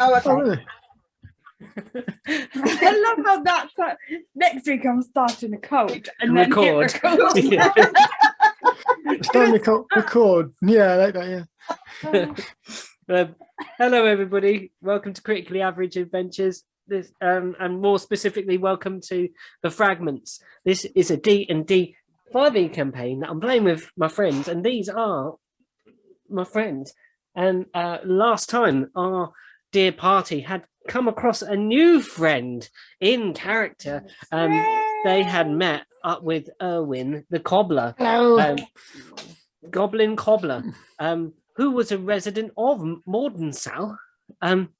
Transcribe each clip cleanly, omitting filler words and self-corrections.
Oh, okay. Oh, really? I love how that's next week I'm starting a code and then Record. hit record. Yeah. Starting to record. Yeah, I like that, yeah. Hello, everybody. Welcome to Critically Average Adventures. This and more specifically, welcome to the Fragments. This is a D&D 5e campaign that I'm playing with my friends, and these are my friends. And last time, our dear party had come across a new friend in character. They had met up with Erwin, the cobbler. Hello. Goblin cobbler, who was a resident of Mordensow, and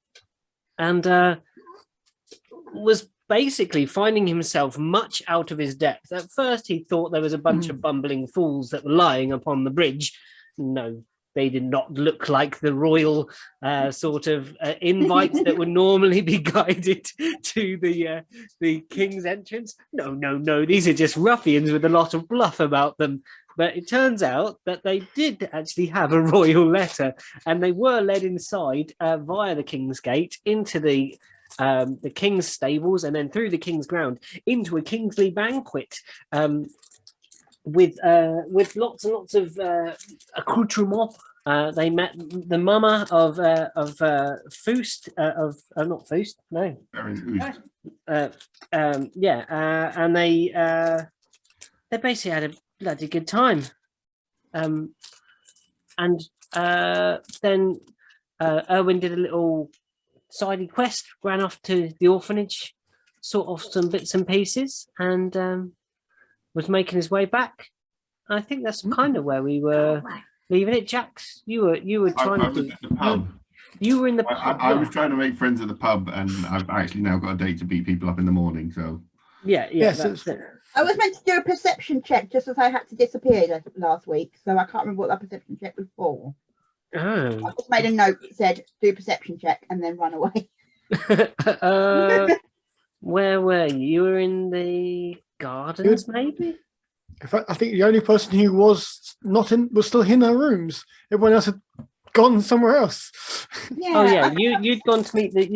was basically finding himself much out of his depth. At first, he thought there was a bunch of bumbling fools that were lying upon the bridge. No, they did not look like the royal sort of invites that would normally be guided to the king's entrance. No, these are just ruffians with a lot of bluff about them. But it turns out that they did actually have a royal letter, and they were led inside via the King's Gate into the King's stables, and then through the King's ground into a Kingsley banquet with lots and lots of accoutrements. They met the mama of Foost, not Foost, no. And they basically had a bloody good time. And then Erwin did a little sidey quest, ran off to the orphanage, sort off some bits and pieces, and was making his way back. I think that's kind of where we were leaving it. Jax, you were trying to do. At the pub. You were in the pub. I was trying to make friends at the pub, and I've actually now got a date to beat people up in the morning. So yes, that's it. I was meant to do a perception check just as I had to disappear last week, so I can't remember what that perception check was for. Oh. I just made a note that said do perception check and then run away. Where were you? You were in the gardens, maybe? In fact, I think the only person who was not in was still in her rooms. Everyone else had gone somewhere else. Yeah. Oh yeah, you'd gone to meet the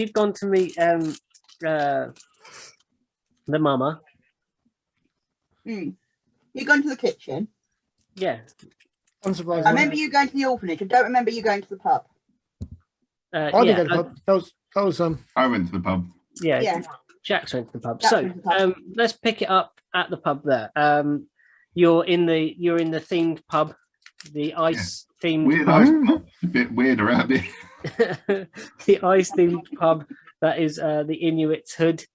mama. You're going to the kitchen. Yeah. Unsurprisingly. I remember you going to the orphanage. I don't remember you going to the pub. I didn't go to the pub. That was I went to the pub. Yeah. Jax went to the pub. Jax So went to the pub. let's pick it up at the pub there. You're in the themed pub, the ice themed Weird pub. ice pub. A bit weird around here. The ice themed pub that is the Inuit's hood.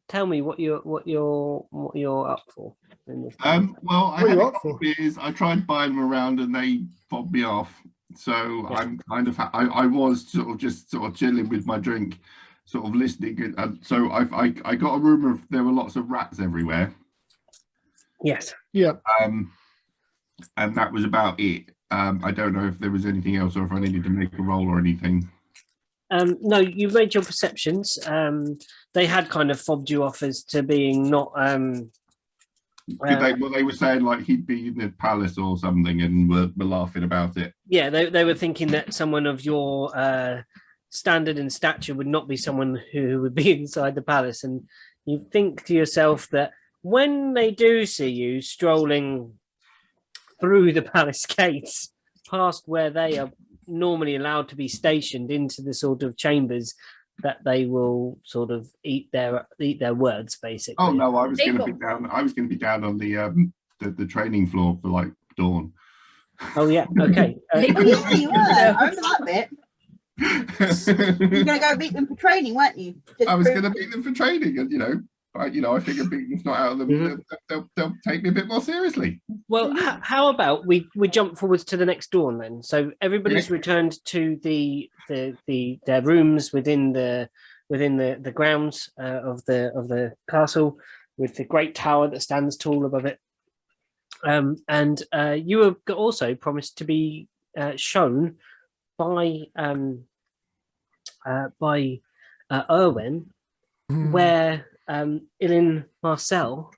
Tell me what you're up for in this. Well, I What are had you a up couple for? of beers. I tried buying them around, and they fobbed me off. So Yeah. I'm kind of I was sort of chilling with my drink, sort of listening. And so I got a rumor of there were lots of rats everywhere. Yes. yeah. And that was about it. I don't know if there was anything else or if I needed to make a roll or anything. No, you made your perceptions. They had kind of fobbed you off as to being not. They were saying like he'd be in the palace or something, and were laughing about it. Yeah, they were thinking that someone of your standard and stature would not be someone who would be inside the palace, and you think to yourself that when they do see you strolling through the palace gates, past where they are normally allowed to be stationed into the sort of chambers, that they will sort of eat their words, basically. Oh no, I was going to be down. I was going to be down on the training floor for like dawn. Oh yeah, okay. Oh, yeah, you were. I remember that bit. You were going to go beat them for training, weren't you? I was going to beat them for training, and I figured beating's not out of them. They'll take me a bit more seriously. Well, how about we jump forwards to the next dawn then? So everybody's returned to their rooms within the grounds of the castle, with the great tower that stands tall above it. And you were also promised to be shown by Erwin where Illin Marcel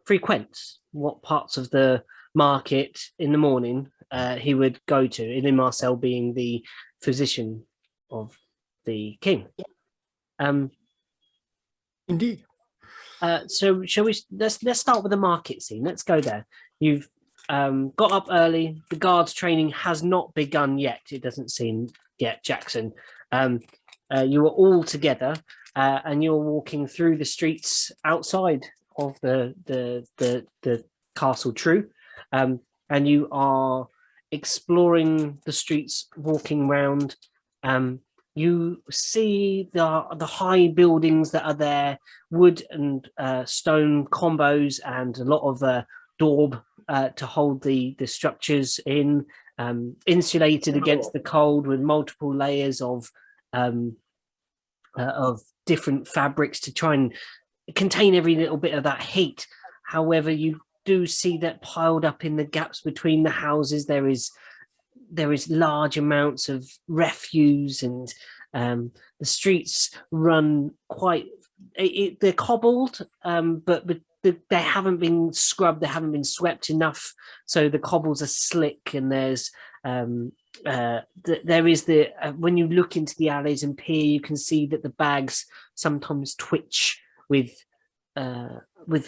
frequents, what parts of the market in the morning he would go to. Illin Marcel being the physician of the king. Indeed. So shall we? Let's start with the market scene. Let's go there. You've got up early. The guards' training has not begun yet. It doesn't seem yet, Jackson. You are all together, and you're walking through the streets outside of the castle. True, and you are exploring the streets, walking round. You see the high buildings that are there, wood and stone combos, and a lot of daub to hold the structures in, insulated against the cold with multiple layers of different fabrics to try and contain every little bit of that heat. However, you do see that piled up in the gaps between the houses, there is large amounts of refuse, and the streets run quite. They're cobbled, but they haven't been scrubbed. They haven't been swept enough, so the cobbles are slick. And there's there is when you look into the alleys and peer, you can see that the bags sometimes twitch with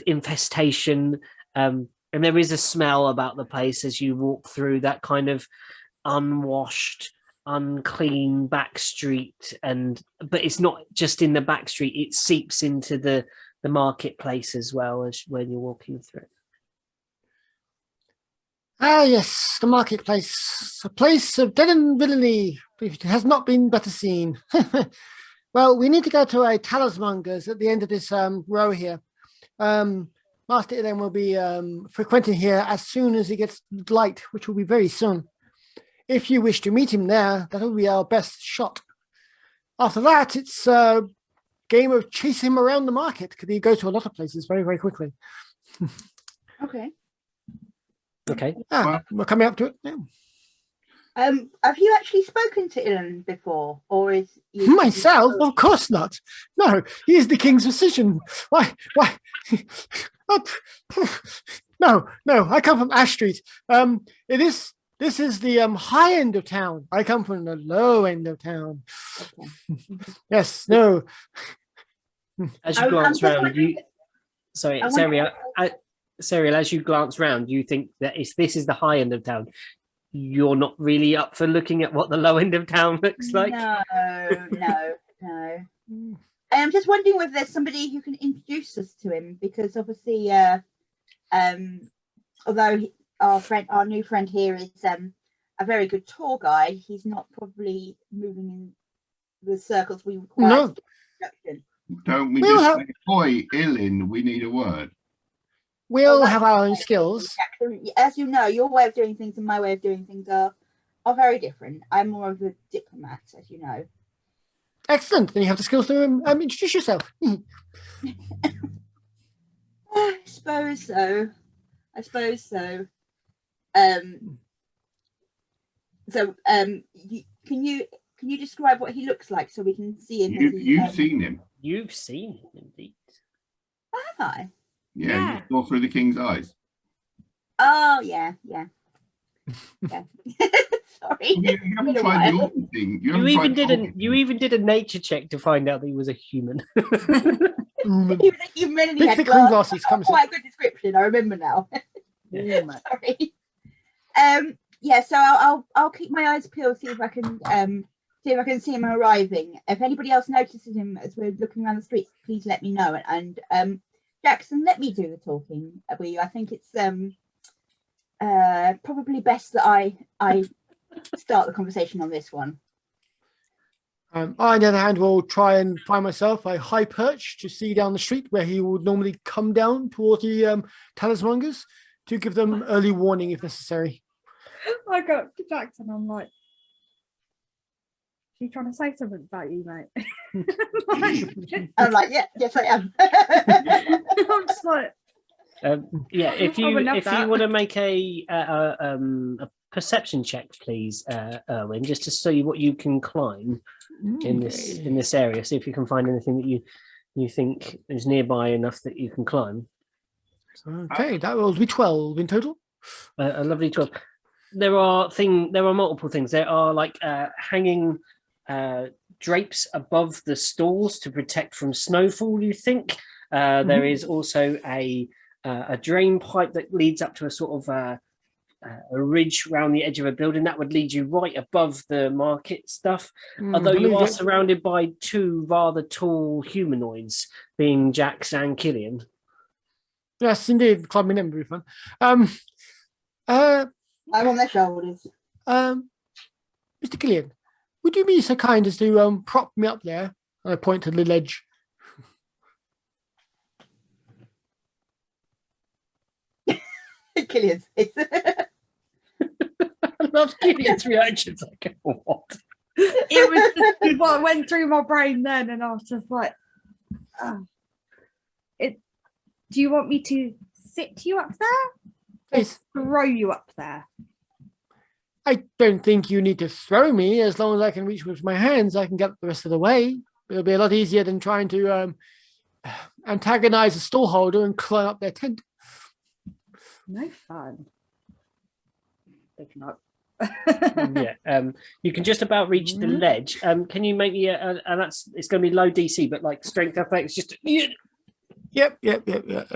infestation. And there is a smell about the place as you walk through, that kind of unwashed, unclean back street. But it's not just in the back street, it seeps into the marketplace as well as when you're walking through. Ah, yes, the marketplace, a place of dead and villainy. It has not been better seen. Well, we need to go to a talismonger's at the end of this row here. Master Illin will be frequenting here as soon as he gets light, which will be very soon. If you wish to meet him there, that will be our best shot. After that, it's a game of chasing him around the market, because he goes to a lot of places very, very quickly. Okay. Okay. We're coming up to it now. Have you actually spoken to Illin before, or is you Myself? Of course not. No, he is the king's physician. Why? No, I come from Ash Street. This is the high end of town. I come from the low end of town. Okay. Yes, no. As you glance round, Cyril, as you glance round, you think that if this is the high end of town, you're not really up for looking at what the low end of town looks like. No. I'm just wondering whether there's somebody who can introduce us to him, because obviously, although our new friend here is a very good tour guide, he's not probably moving in the circles we require. No. To get introduction. Don't we just say, "Boy, Illin, we need a word"? We'll have our own skills. As you know, your way of doing things and my way of doing things are very different. I'm more of a diplomat, as you know. Excellent. Then you have the skills to introduce yourself. I suppose so. Can you describe what he looks like so we can see him? You've seen him. You've seen him, indeed. Have I? Yeah, you saw through the king's eyes. Oh yeah. Sorry. You haven't tried the orphan thing. You even did a nature check to find out that he was a human. He was a human and he Big had glasses. quite a good description. I remember now. Sorry. Yeah. So I'll keep my eyes peeled, see if I can see him arriving. If anybody else notices him as we're looking around the streets, please let me know. And Jackson, let me do the talking with you. I think it's probably best that I start the conversation on this one. I, on the other hand, will try and find myself a high perch to see down the street where he would normally come down towards the talismongers to give them early warning if necessary. I got to Jackson. I'm like, you trying to say something about you, mate? I'm like, yes, I am. I'm just like, if you want to make a perception check, please, Erwin, just to see what you can climb in this area. See if you can find anything that you think is nearby enough that you can climb. Okay, that will be 12 in total. A lovely 12. there are multiple things. There are like hanging drapes above the stalls to protect from snowfall. You think there is also a drain pipe that leads up to a sort of a ridge around the edge of a building that would lead you right above the market stuff. Although you are surrounded by two rather tall humanoids, being Jax and Killian. Yes, indeed, climbing in would be fun. I'm on their shoulders. Mr. Killian, would you be so kind as to prop me up there? I point to the ledge. Killian's face. I love Killian's reactions. Like, what? It was just what went through my brain then, and I was just like, do you want me to sit you up there? Please. Throw you up there? I don't think you need to throw me. As long as I can reach with my hands, I can get the rest of the way. It'll be a lot easier than trying to antagonize a stallholder and climb up their tent. No fun. Picking up. Yeah, you can just about reach the ledge. Can you make me and it's going to be low DC, but like strength athletics, just Yep. Can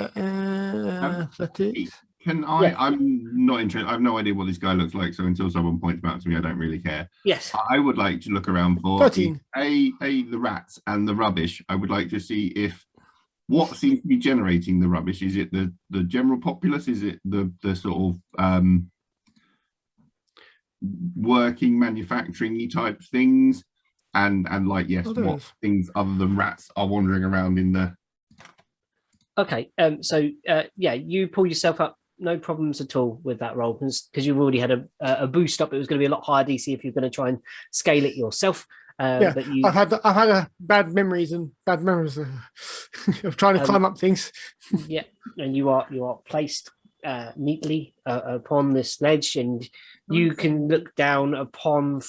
I? Yeah. I'm not interested. I have no idea what this guy looks like. So until someone points him out to me, I don't really care. Yes. I would like to look around for 13. The rats and the rubbish. I would like to see if what seems to be generating the rubbish. Is it the general populace? Is it the sort of working manufacturing type things? And like yes, what things other than rats are wandering around in the. Okay. So you pull yourself up. No problems at all with that roll because you've already had a boost up. It was going to be a lot higher DC if you're going to try and scale it yourself. But I've had bad memories of trying to climb up things. Yeah, and you are placed neatly upon this ledge, and you can look down upon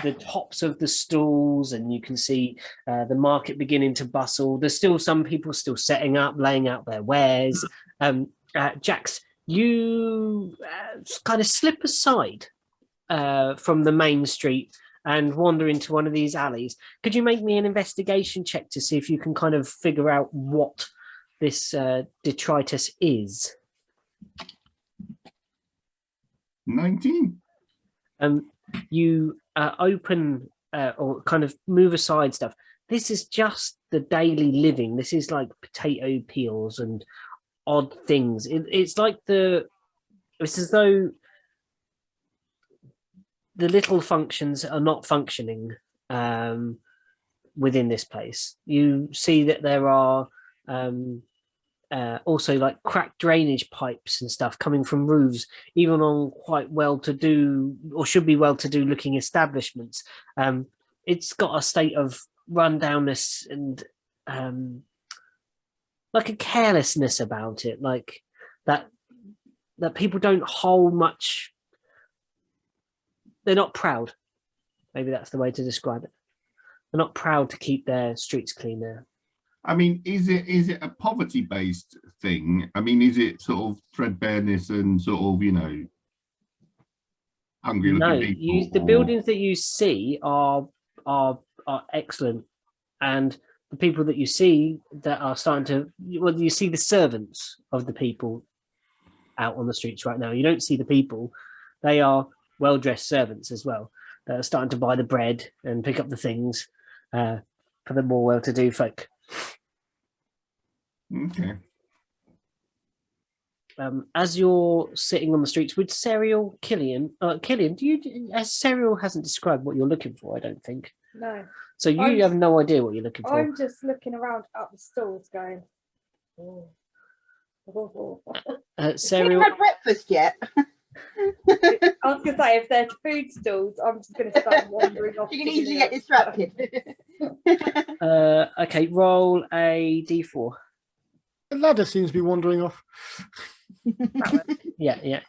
the tops of the stalls, and you can see the market beginning to bustle. There's still some people still setting up, laying out their wares. Jax, you kind of slip aside from the main street and wander into one of these alleys. Could you make me an investigation check to see if you can kind of figure out what this detritus is? 19. You open or kind of move aside stuff. This is just the daily living. This is like potato peels and odd things. It's like it's as though the little functions are not functioning within this place. You see that there are also like cracked drainage pipes and stuff coming from roofs, even on quite well-to-do or should be well-to-do looking establishments. It's got a state of rundownness and like a carelessness about it, like that people don't hold much. They're not proud. Maybe that's the way to describe it. They're not proud to keep their streets clean there. I mean, is it a poverty-based thing? I mean, is it sort of threadbareness and sort of, hungry-looking people? The buildings that you see are excellent, and the people that you see that are starting to, well, you see the servants of the people out on the streets right now. You don't see the people; they are well-dressed servants as well that are starting to buy the bread and pick up the things for the more well-to-do folk. Okay. As you're sitting on the streets with Serial, Killian, Serial hasn't described what you're looking for, I don't think. No. So you have no idea what you're looking for. I'm just looking around up the stalls going, oh. Serial, Haven't had breakfast yet. I was going to say, if they're food stalls, I'm just going to start wandering off. You can easily get distracted. okay, roll a d4. The ladder seems to be wandering off. Yeah.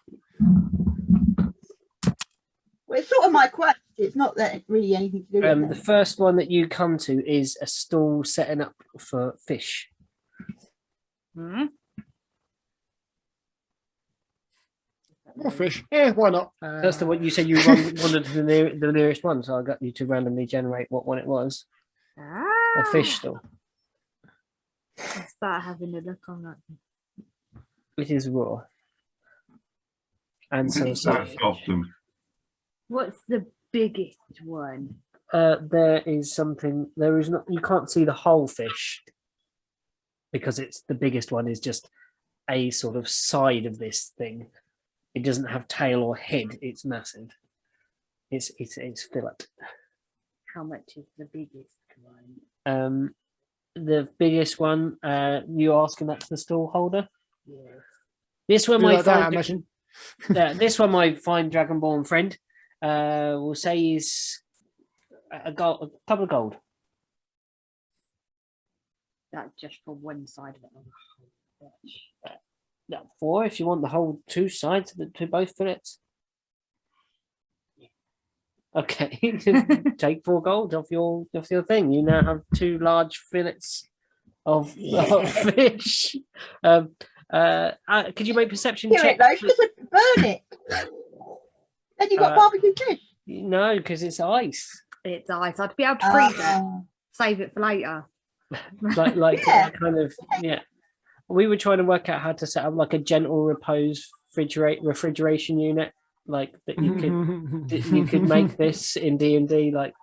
Well, it's sort of my quest. It's not that really anything to do with The first one that you come to is a stall setting up for fish. More fish. Yeah, why not? That's the one you said you wanted to the nearest one, so I got you to randomly generate what one it was. A fish stall. I'll start having a look on that. It is raw. And so Stop them. What's the biggest one? there is something. There is not. You can't see the whole fish because it's the biggest one is just a sort of side of this thing. It doesn't have tail or head. It's massive. It's fillet. How much is the biggest one? The biggest one. You asking that to the stall holder? Yeah. This one, Do my like that, I fine. imagine. This one, my fine Dragonborn friend. Will say is a couple of gold. That's just for one side of it. No, 4 if you want the whole 2 sides to both fillets. Okay, take 4 gold off your thing. You now have 2 large fillets of fish. Could you make perception Hear check? it though, just burn it. Then you got barbecue fish. No, because it's ice. It's ice. I'd be able to freeze it. Oh. Save it for later. Like Yeah. kind of yeah. We were trying to work out how to set up like a gentle repose refrigeration unit, like that you could make this in D&D, like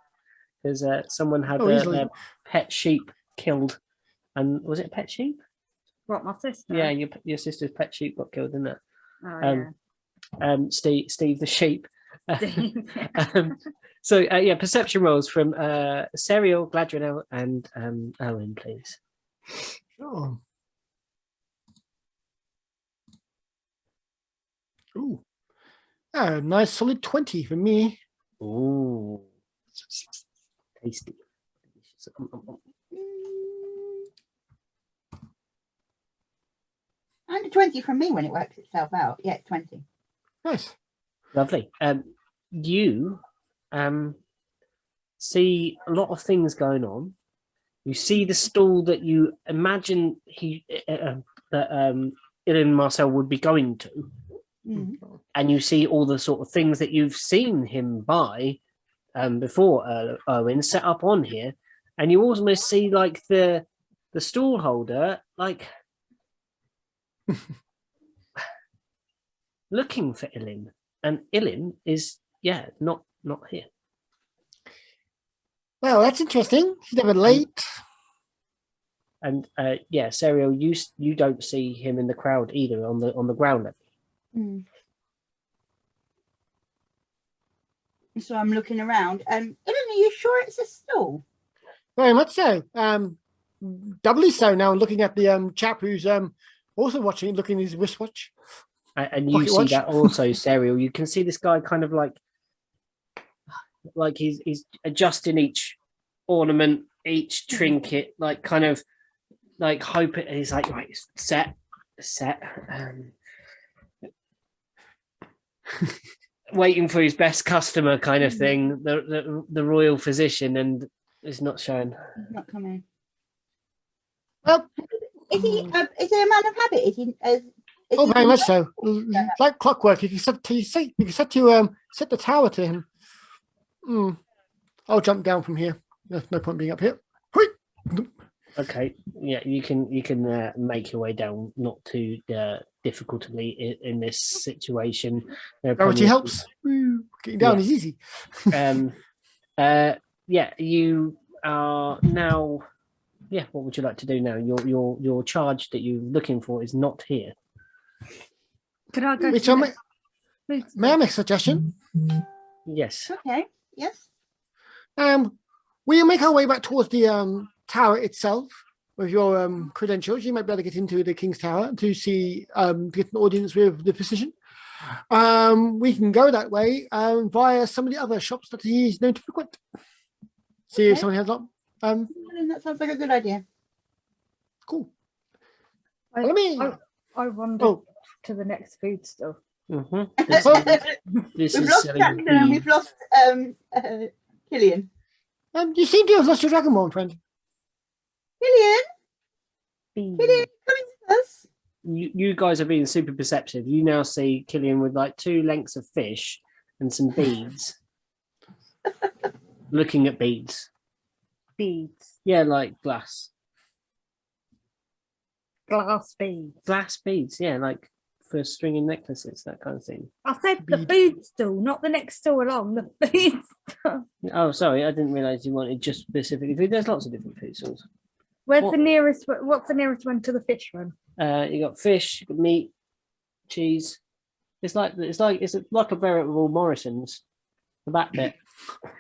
because someone had their pet sheep killed, and was it a pet sheep? What, my sister? Yeah, your sister's pet sheep got killed, didn't it? Oh, Steve the sheep. yeah. So yeah, perception rolls from Serial, Gladrinel, and Owen, please. Sure. Ooh. A nice solid 20 for me. Ooh, tasty. And a 20 from me when it works itself out. Yeah, it's 20. Nice. Lovely. You see a lot of things going on. You see the stall that you imagine that Illin Marcel would be going to, and you see all the sort of things that you've seen him buy before, Owen, set up on here, and you almost see like the stall holder like looking for Illin, and Illin is not here. Well, that's interesting. He's never late. And Serial, you don't see him in the crowd either on the ground level. So I'm looking around. Ellen, are you sure it's a stall? Very much so. Doubly so now, looking at the chap who's also watching, looking at his wristwatch. And you see that also, Serial. You can see this guy kind of like he's adjusting each ornament, each trinket, like kind of like hope it. He's like, right, set. Waiting for his best customer, kind of thing. The royal physician, and it's not showing. He's not coming. Well, is he a man of habit? Is he? Very much so. Like clockwork. You can set the tower to him. I'll jump down from here. There's no point being up here. Okay, yeah, you can make your way down, not too difficultly in this situation. Gravity helps. Getting down is easy. You are now. Yeah, what would you like to do now? Your charge that you're looking for is not here. Could I go? May I make a suggestion? Yes. Okay. Yes. We make our way back towards the tower itself with your credentials. You might be able to get into the King's Tower to see get an audience with the physician. We can go that way via some of the other shops that he's known to frequent. See if someone has not. That sounds like a good idea. Cool. I wandered to the next food store. This We've is lost selling Jackson and we've lost Killian. You seem to have lost your Dragonborn friend. Killian, coming with us? you guys are being super perceptive. You now see Killian with like 2 lengths of fish and some beads. Looking at beads. Beads. Yeah, like glass. Glass beads. Glass beads, yeah, like for stringing necklaces, that kind of thing. I said the food stall, not the next stall along. The food stall. Oh, sorry, I didn't realise you wanted just specifically food. There's lots of different food stalls. Where's What- the nearest? What's the nearest one to the fish one? You got fish, you got meat, cheese. It's like a veritable Morrison's. The back bit.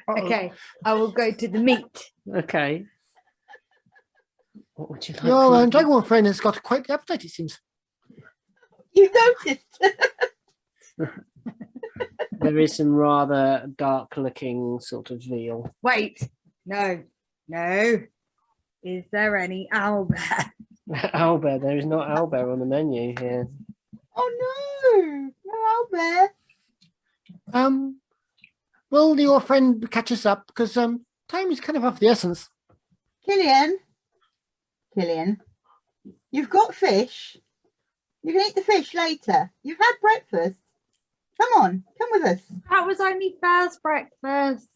Okay, I will go to the meat. Okay. What would you like? Your for- dragon friend has got quite the appetite, it seems. You noticed. There is some rather dark-looking sort of veal. Wait, no. Is there any owlbear? Owlbear. There is not owlbear on the menu here. Oh no, Albert. Will your friend catch us up? Because time is kind of of the essence. Killian, you've got fish. You can eat the fish later. You've had breakfast. Come on, come with us. That was only first breakfast.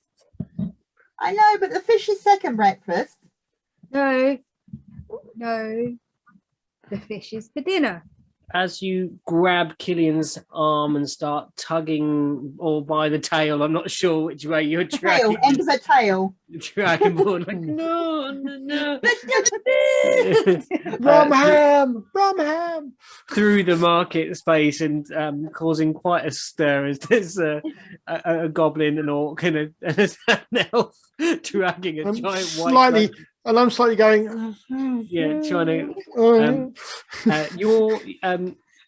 I know, but the fish is second breakfast. No. The fish is for dinner. As you grab Killian's arm and start tugging, or by the tail, I'm not sure which way you're Tail, dragging. end of a tail. Dragon board, like no. Bromham! Through the market space and causing quite a stir as there's a goblin, an orc, and an elf dragging a giant white. I'm slightly going. Yeah, trying to. you're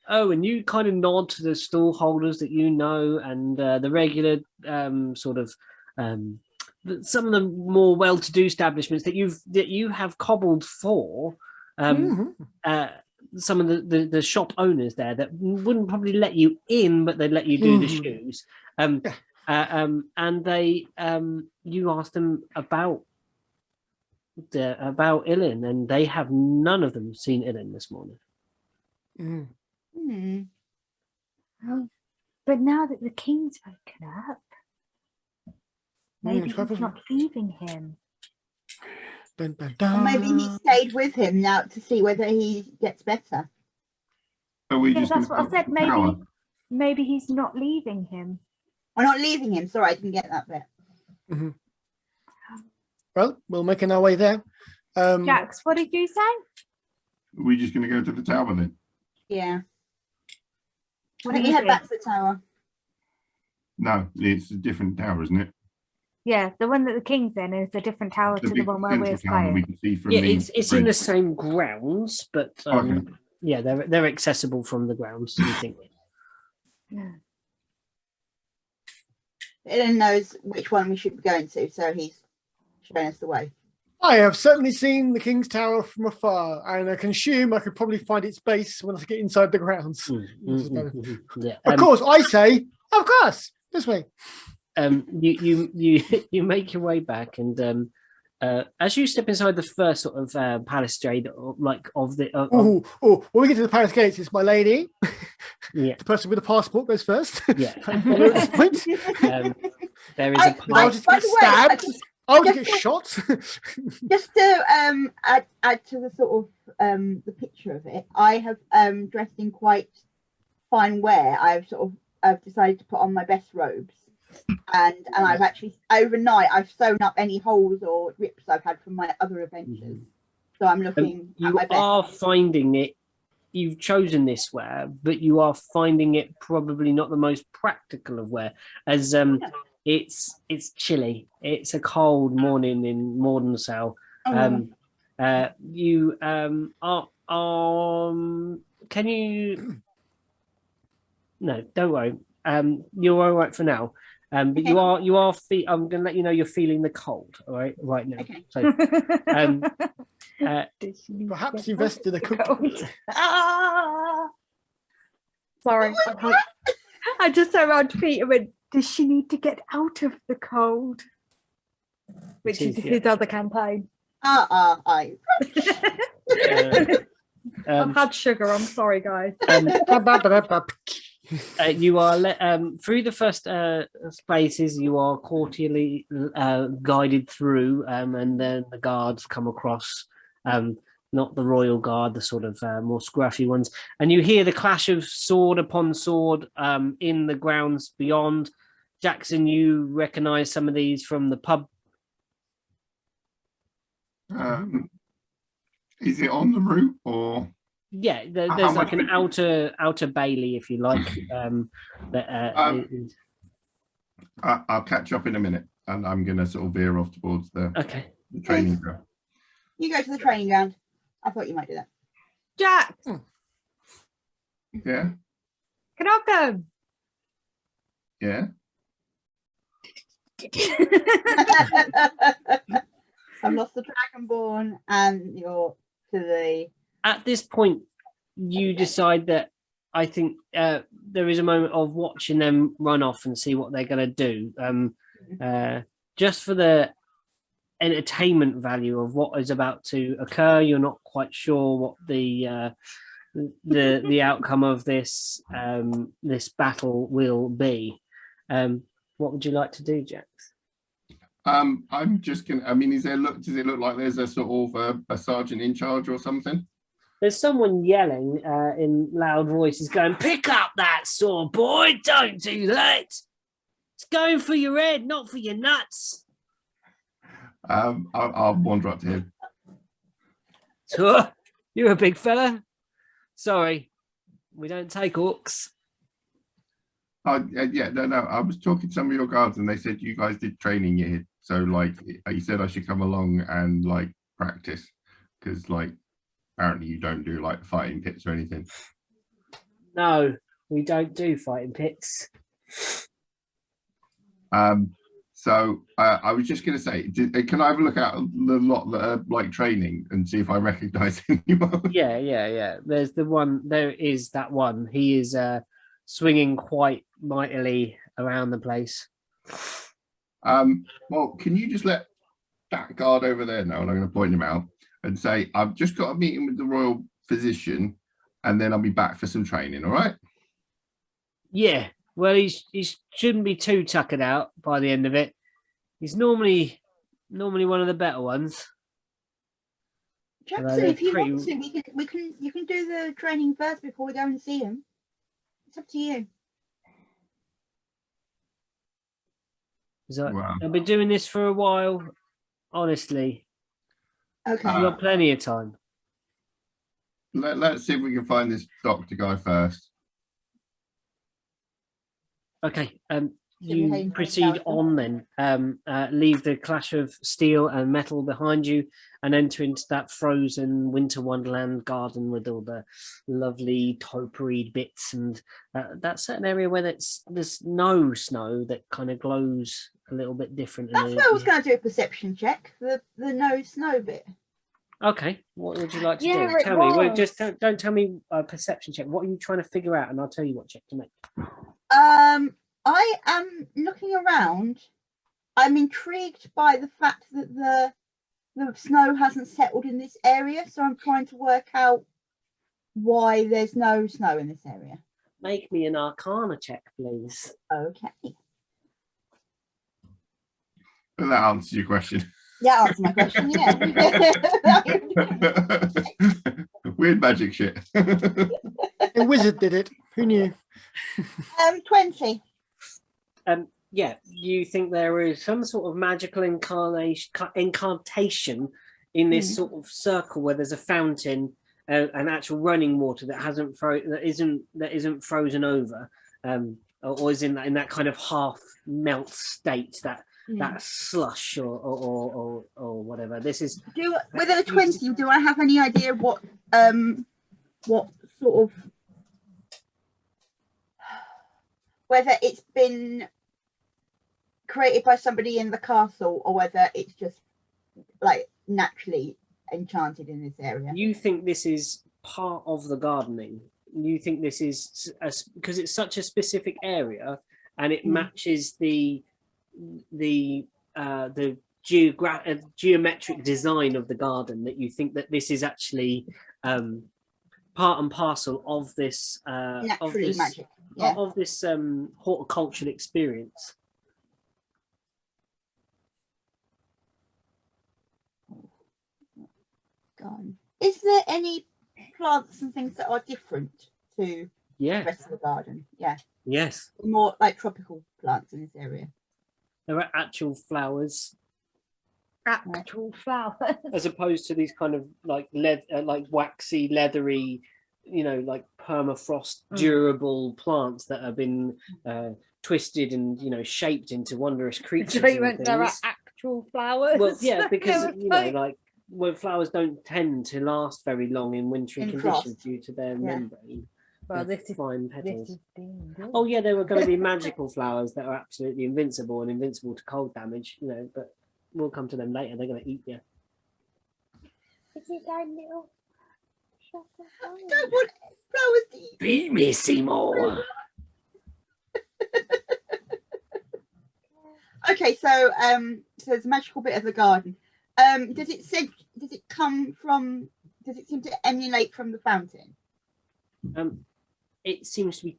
and you kind of nod to the stall holders that you know and the regular sort of some of the more well-to-do establishments that you have cobbled for. Some of the shop owners there that wouldn't probably let you in, but they'd let you do the shoes. And they you asked them about Illin, and they have none of them seen Illin this morning. Oh, but now that the king's woken up, maybe he's not leaving him. Or maybe he stayed with him now to see whether he gets better. Yeah, that's what I said. Maybe he's not leaving him. Or not leaving him. Sorry, I didn't get that bit. Well, we're making our way there. Jax, what did you say? We're just going to go to the tower then. Yeah. What I think do we you head think? back to the tower. No, it's a different tower, isn't it? Yeah, the one that the king's in is a different tower to the one where we're central tower we staying. can see from Yeah, the it's in the bridge. same grounds, but Okay. yeah, they're accessible from the grounds. You think? Illin knows which one we should be going to, so he's showing us the way. I have certainly seen the King's Tower from afar, and I can assume I could probably find its base when I get inside the grounds. Yeah. Of course, I say, of course, this way. You make your way back, and as you step inside the first sort of palastrade, of the When we get to the palace gates, it's my lady. Yeah. The person with the passport goes first. Yeah. At this point. There is a I'll just by get the way, stabbed. I'll just get shot. Just to add to the sort of the picture of it, I have dressed in quite fine wear. I've decided to put on my best robes, and I've actually overnight I've sewn up any holes or rips I've had from my other adventures. So I'm looking at you my best. are finding it. You've chosen this wear, but you are finding it probably not the most practical of wear, as it's chilly. It's a cold morning in Mordensow. You can you? No, don't worry. You're all right for now. But Okay. you are. I'm going to let you know you're feeling the cold. All right now. Okay. So, Perhaps invest in a cook. Sorry, I just saw around Peter and went, does she need to get out of the cold? Which is his other campaign. I. I've had sugar. I'm sorry, guys. You are through the first spaces. You are courteously guided through, and then the guards come across. Not the royal guard, the sort of more scruffy ones, and you hear the clash of sword upon sword in the grounds beyond. Jackson, you recognise some of these from the pub. Is it on the route or? Yeah, there's like an outer bailey, if you like. I'll catch up in a minute, and I'm going to sort of veer off towards the training ground. You go to the training ground. I thought you might do that. Jack, Yeah. can I go? Yeah. I've lost the Dragonborn, and you're to the. At this point, you decide that I think there is a moment of watching them run off and see what they're going to do. Just for the entertainment value of what is about to occur, you're not quite sure what the outcome of this this battle will be. What would you like to do, Jax? I'm just gonna. I mean, does it look like there's a sort of a sergeant in charge or something? There's someone yelling in loud voices, going, "Pick up that sword, boy! Don't do that! It's going for your head, not for your nuts." I'll wander up to him. So, you're a big fella. Sorry, we don't take orcs. Yeah, no. I was talking to some of your guards, and they said you guys did training here. So, like, he said I should come along and like practice, because like apparently you don't do like fighting pits or anything. No, we don't do fighting pits. So I was just going to say, can I have a look at the lot that are like training and see if I recognise anyone? Yeah. There's the one. There is that one. He is swinging quite mightily around the place. Well, can you just let that guard over there know, and I'm going to point him out and say, I've just got a meeting with the royal physician, and then I'll be back for some training. All right? Yeah. Well, he shouldn't be too tuckered out by the end of it. He's normally one of the better ones. Jackson, if you want to, you can do the training first before we go and see him. It's up to you. Wow. I've been doing this for a while, honestly. Okay. You've got plenty of time. Let's see if we can find this doctor guy first. Okay, you proceed on then. Leave the clash of steel and metal behind you and enter into that frozen winter wonderland garden with all the lovely toperied bits and that certain area where there's no snow that kind of glows a little bit different. That's where I was going to do a perception check, the no snow bit. Okay, what would you like to do? Yeah, Tell me. Well, just don't tell me a perception check. What are you trying to figure out? And I'll tell you what check to make. I am looking around. I'm intrigued by the fact that the snow hasn't settled in this area, so I'm trying to work out why there's no snow in this area. Make me an Arcana check, please. Okay. Well, that answers your question. Yeah, answer my question. Yeah. Weird magic shit. A wizard did it. Who knew? 20. Yeah, you think there is some sort of magical incantation in this sort of circle where there's a fountain, an actual running water that isn't frozen over, or is in that kind of half melt state, that slush or whatever. This is Within a 20. Do I have any idea what sort of, whether it's been created by somebody in the castle or whether it's just like naturally enchanted in this area? You think this is part of the gardening? You think this is because it's such a specific area and it matches the geometric design of the garden, that you think that this is actually part and parcel of this Naturally magic. Yeah. of this horticultural experience. Gone. Is there any plants and things that are different to Yeah. the rest of the garden? Yeah. Yes. More like tropical plants in this area. There are actual flowers, Actual flowers. as opposed to these kind of like like waxy, leathery, like permafrost durable plants that have been twisted and shaped into wondrous creatures. So you and went, there are things. actual flowers. Well, yeah, because It was like well, flowers don't tend to last very long in wintry In conditions frost. due to their membrane. well, with this is fine petals. this is dangerous. Oh yeah, there were going to be magical flowers that are absolutely invincible and invincible to cold damage, but we'll come to them later. They're going to eat you. Is it that little? I don't want flowers to eat. Feed me, Seymour. Okay, so there's a magical bit of the garden. Does it seem to emulate from the fountain? It seems to be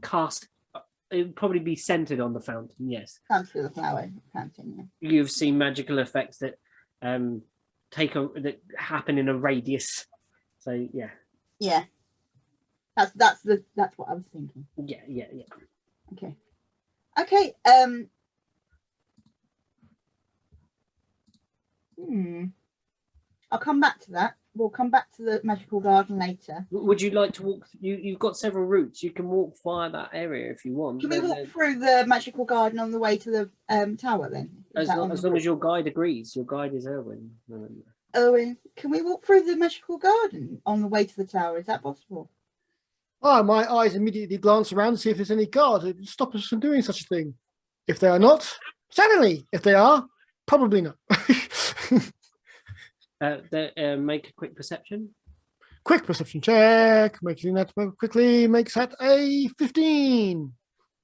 cast. It would probably be centered on the fountain. Yes, Comes through the flower fountain. Yeah. you've seen magical effects that that happen in a radius. So yeah. Yeah. That's what I was thinking. Yeah. Okay. Okay. I'll come back to that. We'll come back to the magical garden later. Would you like to walk? You've got several routes. You can walk via that area if you want. Can we walk through the magical garden on the way to the tower then? As long as your guide agrees. Your guide is Erwin. Owen, can we walk through the magical garden on the way to the tower? Is that possible? Oh, my eyes immediately glance around to see if there's any guards who can stop us from doing such a thing. If they are not, certainly. If they are, probably not. Make a quick perception. Quick perception check. Making that quickly makes that a 15.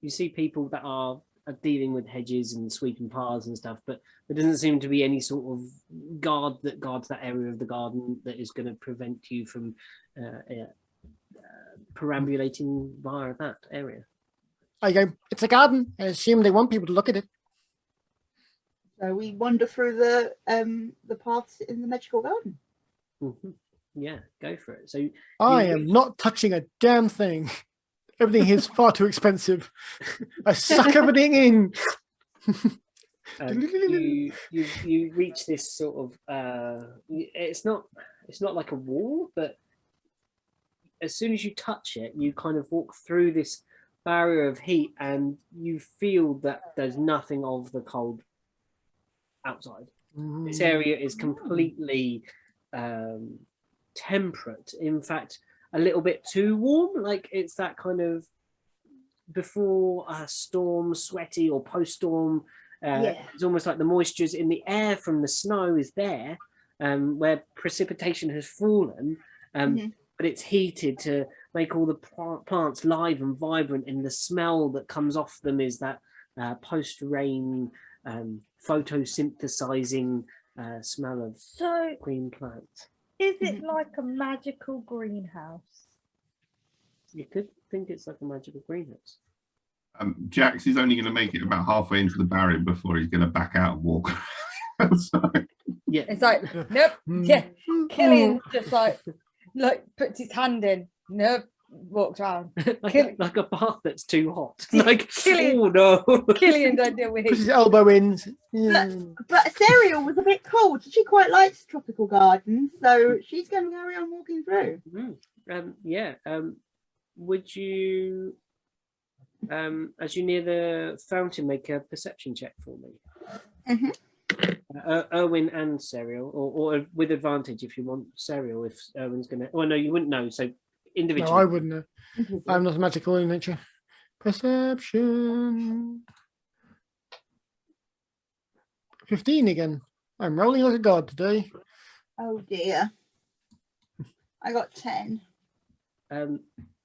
You see people that are dealing with hedges and sweeping paths and stuff, but there doesn't seem to be any sort of guard that guards that area of the garden that is going to prevent you from perambulating via that area. I go, it's a garden. I assume they want people to look at it. So we wander through the paths in the magical garden. Mm-hmm. Yeah, go for it. So I am not touching a damn thing. Everything here is far too expensive. I suck everything in. You reach this sort of it's not like a wall, but as soon as you touch it, you kind of walk through this barrier of heat and you feel that there's nothing of the cold outside. This area is completely temperate. In fact, a little bit too warm. Like it's that kind of before a storm, sweaty, or post-storm. It's almost like the moisture's in the air from the snow is there, where precipitation has fallen, but it's heated to make all the plants live and vibrant, and the smell that comes off them is that post-rain photosynthesizing smell of green plants. Is it like a magical greenhouse? You could think it's like a magical greenhouse. Jax is only going to make it about halfway into the barrier before he's going to back out and walk outside. Yeah, It's like, nope, yeah. Killian just like puts his hand in, nope, walks around. like a bath that's too hot. Like, Killian. oh no. Killian don't deal with Puts his it. elbow in. But Cereal was a bit cold. She quite likes tropical gardens, so she's going to carry on walking through. Would you, as you near the fountain, make a perception check for me? Erwin and Cereal, or with advantage if you want Cereal, if Erwin's going to. Oh, no, you wouldn't know. So individually. No, I wouldn't know. I'm not magical in nature. Perception. 15 again. I'm rolling like a god today. Oh dear. I got 10.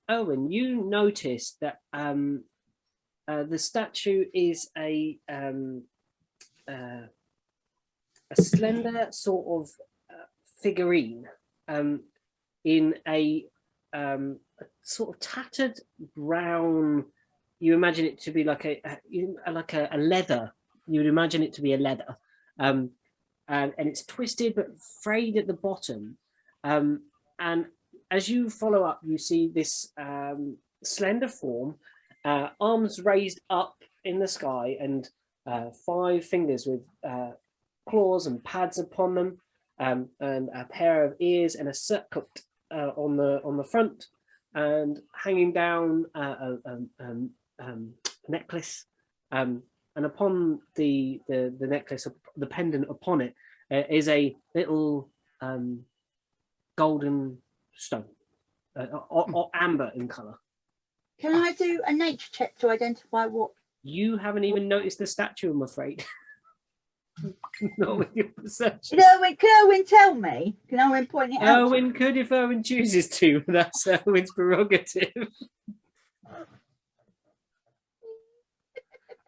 Erwin, you notice that the statue is a slender sort of figurine in a a sort of tattered brown. You imagine it to be like a leather. You would imagine it to be a leather, and it's twisted but frayed at the bottom. And as you follow up, you see this slender form, arms raised up in the sky, and 5 fingers with claws and pads upon them, and a pair of ears and a circlet on the front, and hanging down a necklace, and upon the necklace, the pendant upon it is a little golden stone, or amber in color. Can I do a nature check to identify what? You haven't even noticed the statue, I'm afraid. Not with your perception. Can Owen tell me? Can Owen point it out? Owen could if Owen chooses to. That's Owen's prerogative.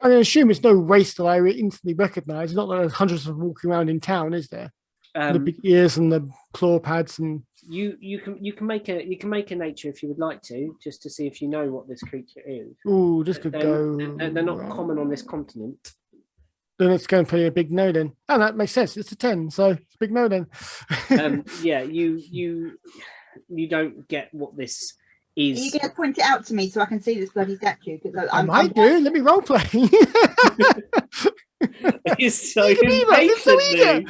I assume it's no race that I instantly recognise. Not that there's hundreds of them walking around in town, is there? The big ears and the claw pads and. You can make a nature if you would like to, just to see if you know what this creature is. Oh, this could go. They're not common on this continent. Then it's going to be a big no then. Oh, that makes sense. It's a 10, so it's a big no then. Yeah, you don't get what this is. Are you going to point it out to me so I can see this bloody statue? Because I might do. Let me role play. He's so impatient.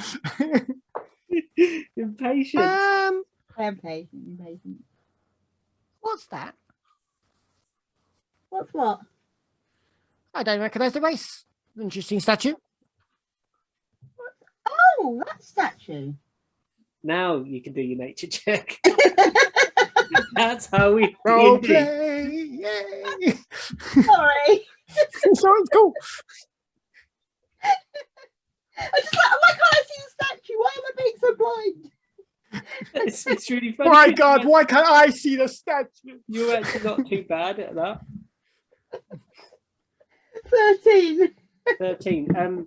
Impatient. I'm impatient. What's that? What's what? I don't recognise the race. Interesting statue. Oh, that statue. Now you can do your nature check. That's how we role play. Yay. Sorry. Sorry, it's cool. I just like, why can't I see the statue? Why am I being so blind? It's really funny. My God, why can't I see the statue? You're actually not too bad at that. 13. 13.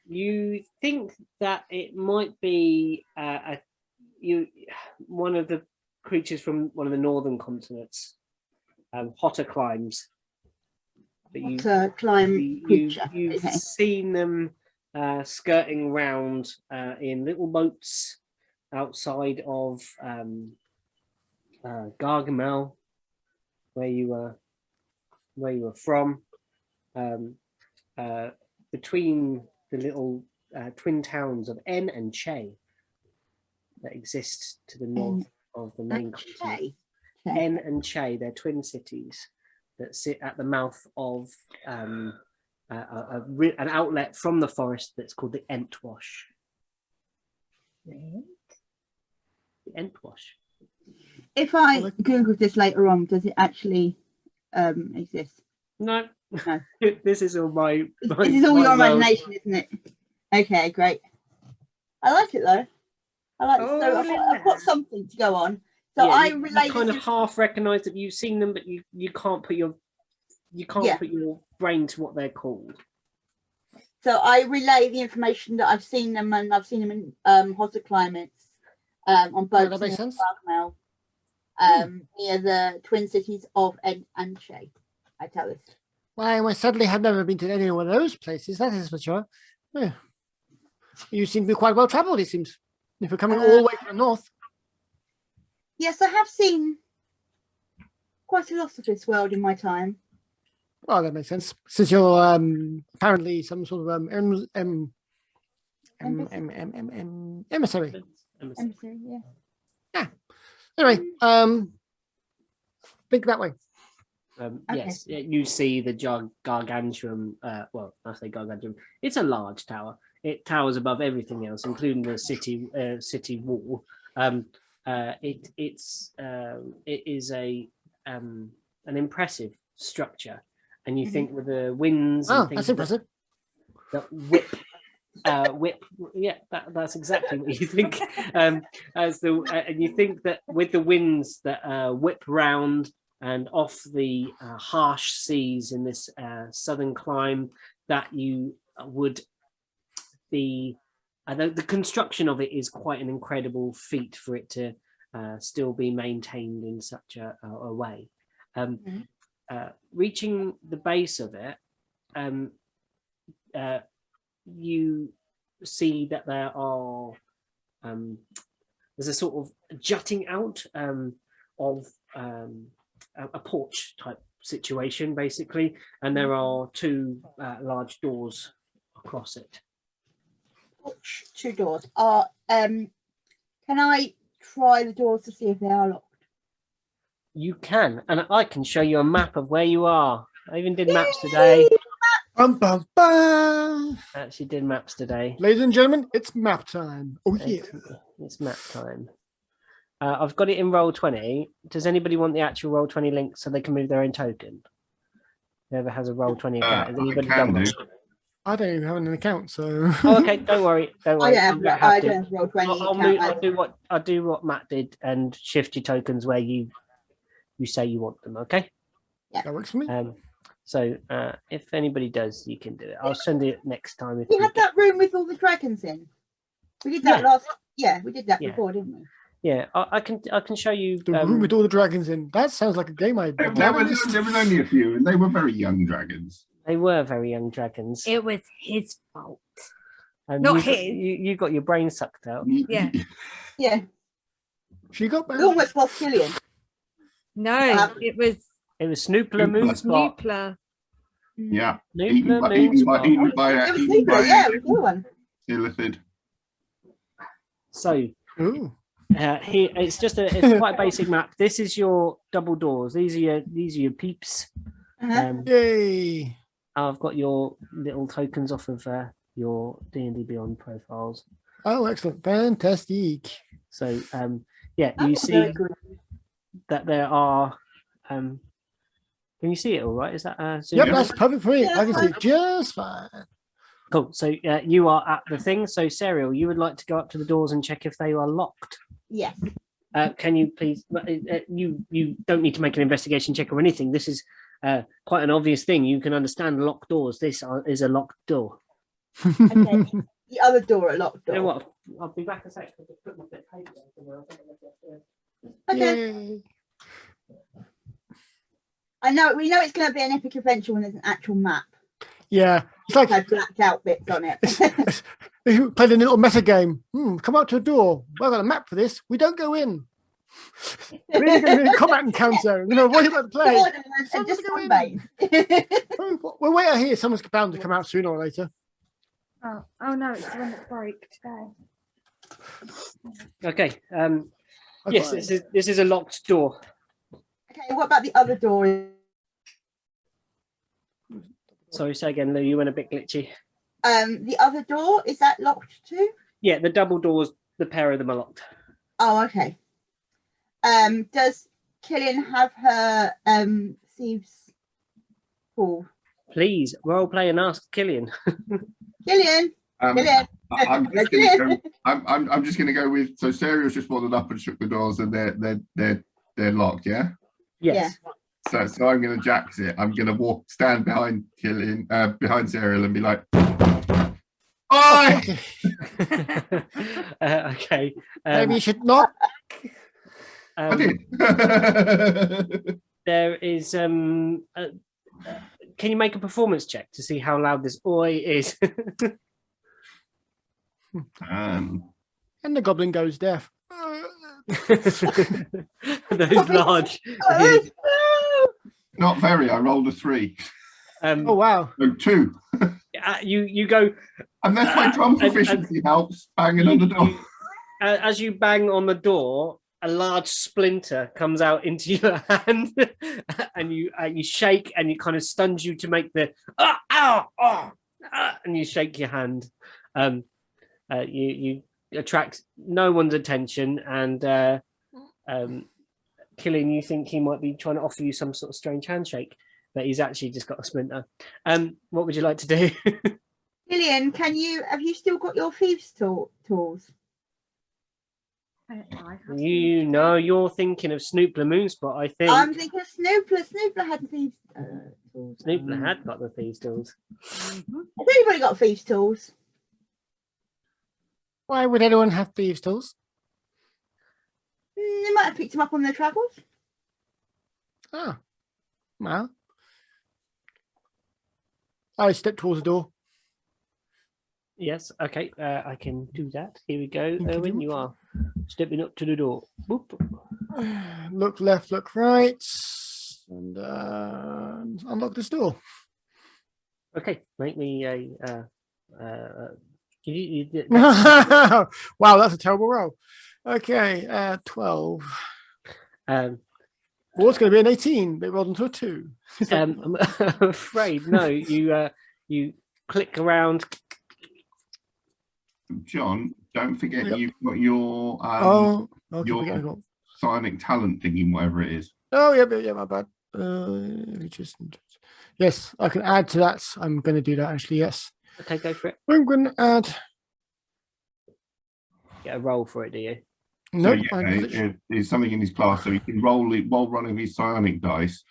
You think that it might be one of the creatures from one of the northern continents, hotter climes. But you've seen them skirting around in little boats outside of Gargamel, where you were from, between the little twin towns of En and Che that exist to the north of the main continent. En and Che, they're twin cities that sit at the mouth of an outlet from the forest that's called the Entwash. The Entwash. If I Google this later on, does it actually exist? No. This is all my this is all your imagination, isn't it? Okay, great. I like it though. I like I've got something to go on. So I relate. You kind of half recognise that you've seen them, but you can't put your put your brain to what they're called. So I relay the information that I've seen them, and I've seen them in hotter climates, on boats in Fragments, near the twin cities of En and Che. I tell this. Why, I certainly have never been to any one of those places, that is for sure. Yeah. You seem to be quite well travelled, it seems, if you're coming all the way from the north. Yes, I have seen quite a lot of this world in my time. Oh, that makes sense. Since you're apparently some sort of emissary. Emissary, yeah. Yeah. Anyway, think that way. Yes, you see the gargantuan. Well, I say gargantuan. It's a large tower. It towers above everything else, including the city wall. It is an impressive structure, and you think with the winds. Oh, and things that's impressive. That whip. Yeah, that's exactly what you think. And you think that with the winds that whip round and off the harsh seas in this southern clime, that you would be. The construction of it is quite an incredible feat for it to still be maintained in such a way. Reaching the base of it, you see that there's a sort of jutting out of a porch type situation, basically, and there are two large doors across it. Two doors are. Can I try the doors to see if they are locked? You can, and I can show you a map of where you are. I even did maps today. Bum, bum, bum. I actually did maps today. Ladies and gentlemen, it's map time. Oh yeah. It's map time. I've got it in Roll20. Does anybody want the actual Roll20 link so they can move their own token? Whoever has a Roll20 account. Has anybody done one? I don't even have an account, so. Oh, okay. Don't worry. Don't worry. I don't have roll 20. I'll do what Matt did and shift your tokens where you say you want them. Okay. Yeah. That works for me. So if anybody does, you can do it. I'll send it next time. If We had that room with all the dragons in. We did that last. Yeah, we did that before, didn't we? Yeah, I can show you The room with all the dragons in. That sounds like a game idea. There was only a few, and they were very young dragons. They were very young dragons. It was his fault. Not his. You got your brain sucked out. Yeah. Yeah. She got back. We almost lost Killian. No, it was Snoopler Moonspot. Snoopler. Yeah. Snoopler Eaten by It was Snoopler, yeah, it was the one. Illithid. So Ooh. here it's quite a basic map. This is your double doors. These are your peeps. Yay. I've got your little tokens off of your D&D Beyond profiles. Oh, excellent. Fantastic. So you see that there are can you see it all right? Is that Yep, that's perfect for me. I can see it just fine. Cool. So you are at the thing. So Serial, you would like to go up to the doors and check if they are locked. Yes. Can you please? You don't need to make an investigation check or anything. This is quite an obvious thing. You can understand locked doors. This is a locked door. Okay. The other door, a locked door. You know what? I'll be back a second. I'll just put my bit of paper down. Okay. Yay. We know it's going to be an epic adventure when there's an actual map. Yeah. It's like Had blacked out bits on it. they played a little meta game. Come up to a door. Well, I've got a map for this. We don't go in. We're going to be a combat encounter. What are you about to play? Just go in. combine. We'll wait out here. Someone's bound to come out sooner or later. Oh no, it's the one that broke today. Okay. Yes, this is a locked door. Okay, what about the other door? Sorry, say again, Lou. You went a bit glitchy. The other door, is that locked too? Yeah, the double doors. The pair of them are locked. Oh, okay. Does Killian have her thieves' pool? Please role play and ask Killian. Killian. Killian. I'm just going to go with. So Serial's just waddled up and shook the doors, and they're locked. Yeah. Yes. So I'm going to jax it. I'm going to stand behind Killian, behind Serial, and be like, "Oi!" Okay. Maybe you should not. I did. There is. Can you make a performance check to see how loud this oi is? And the goblin goes deaf. Those large. Not very. I rolled a 3. Oh wow! No, 2. You go. Unless my drum proficiency helps, banging on the door. As you bang on the door, a large splinter comes out into your hand, and you shake, and it kind of stuns you to make the and you shake your hand. You attract no one's attention, and Killian, you think he might be trying to offer you some sort of strange handshake, but he's actually just got a splinter. What would you like to do? Killian, have you still got your thieves' tools? You're thinking of Snoopler Moonspot, I think. I'm thinking of Snoopler. Snoopler had thieves' tools. Snoopler had got the thieves' tools. Has anybody got thieves' tools? Why would anyone have thieves' tools? They might have picked him up on their travels. Ah, well. I step towards the door. Yes, okay, I can do that. Here we go. Thank you very Owen, you much. are stepping up to the door. Boop. Look left, look right, and unlock this door. Okay, make me a. Wow, that's a terrible roll. Okay, 12. Um, Well, it's going to be an 18. But it rolled into a 2. I'm afraid no. You click around. John, don't forget Yep. you've got your oh, okay, your- forget I got. psionic talent thingy, whatever it is. Oh, yeah, my bad. Yes, I can add to that. I'm going to do that actually. Yes, Okay, go for it. I'm going to add. Get a roll for it, do you? No, So yeah, it's something in his class, so he can roll it while running his psionic dice.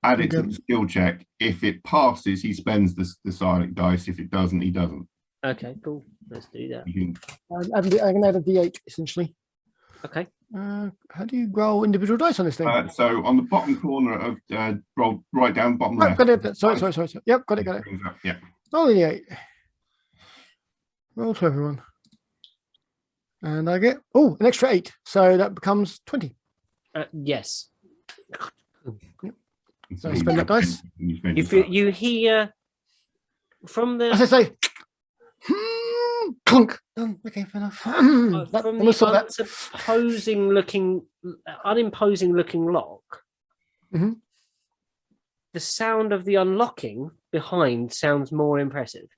Add it to Okay. the skill check. If it passes, he spends the psionic dice. If it doesn't, he doesn't. Okay, cool. Let's do that. You can, I can add a D8 essentially. Okay. How do you roll individual dice on this thing? so on the bottom corner of roll right down bottom Oh, left. got it. Sorry. Yep, got it. Brings up, yeah. Roll the 8. Roll to everyone. And I get, an extra 8. So that becomes 20. Yes. So I spend that dice. You hear from the As I say, clunk. Okay, fair enough. from That was sort of unimposing looking lock. Mhm. The sound of the unlocking behind sounds more impressive.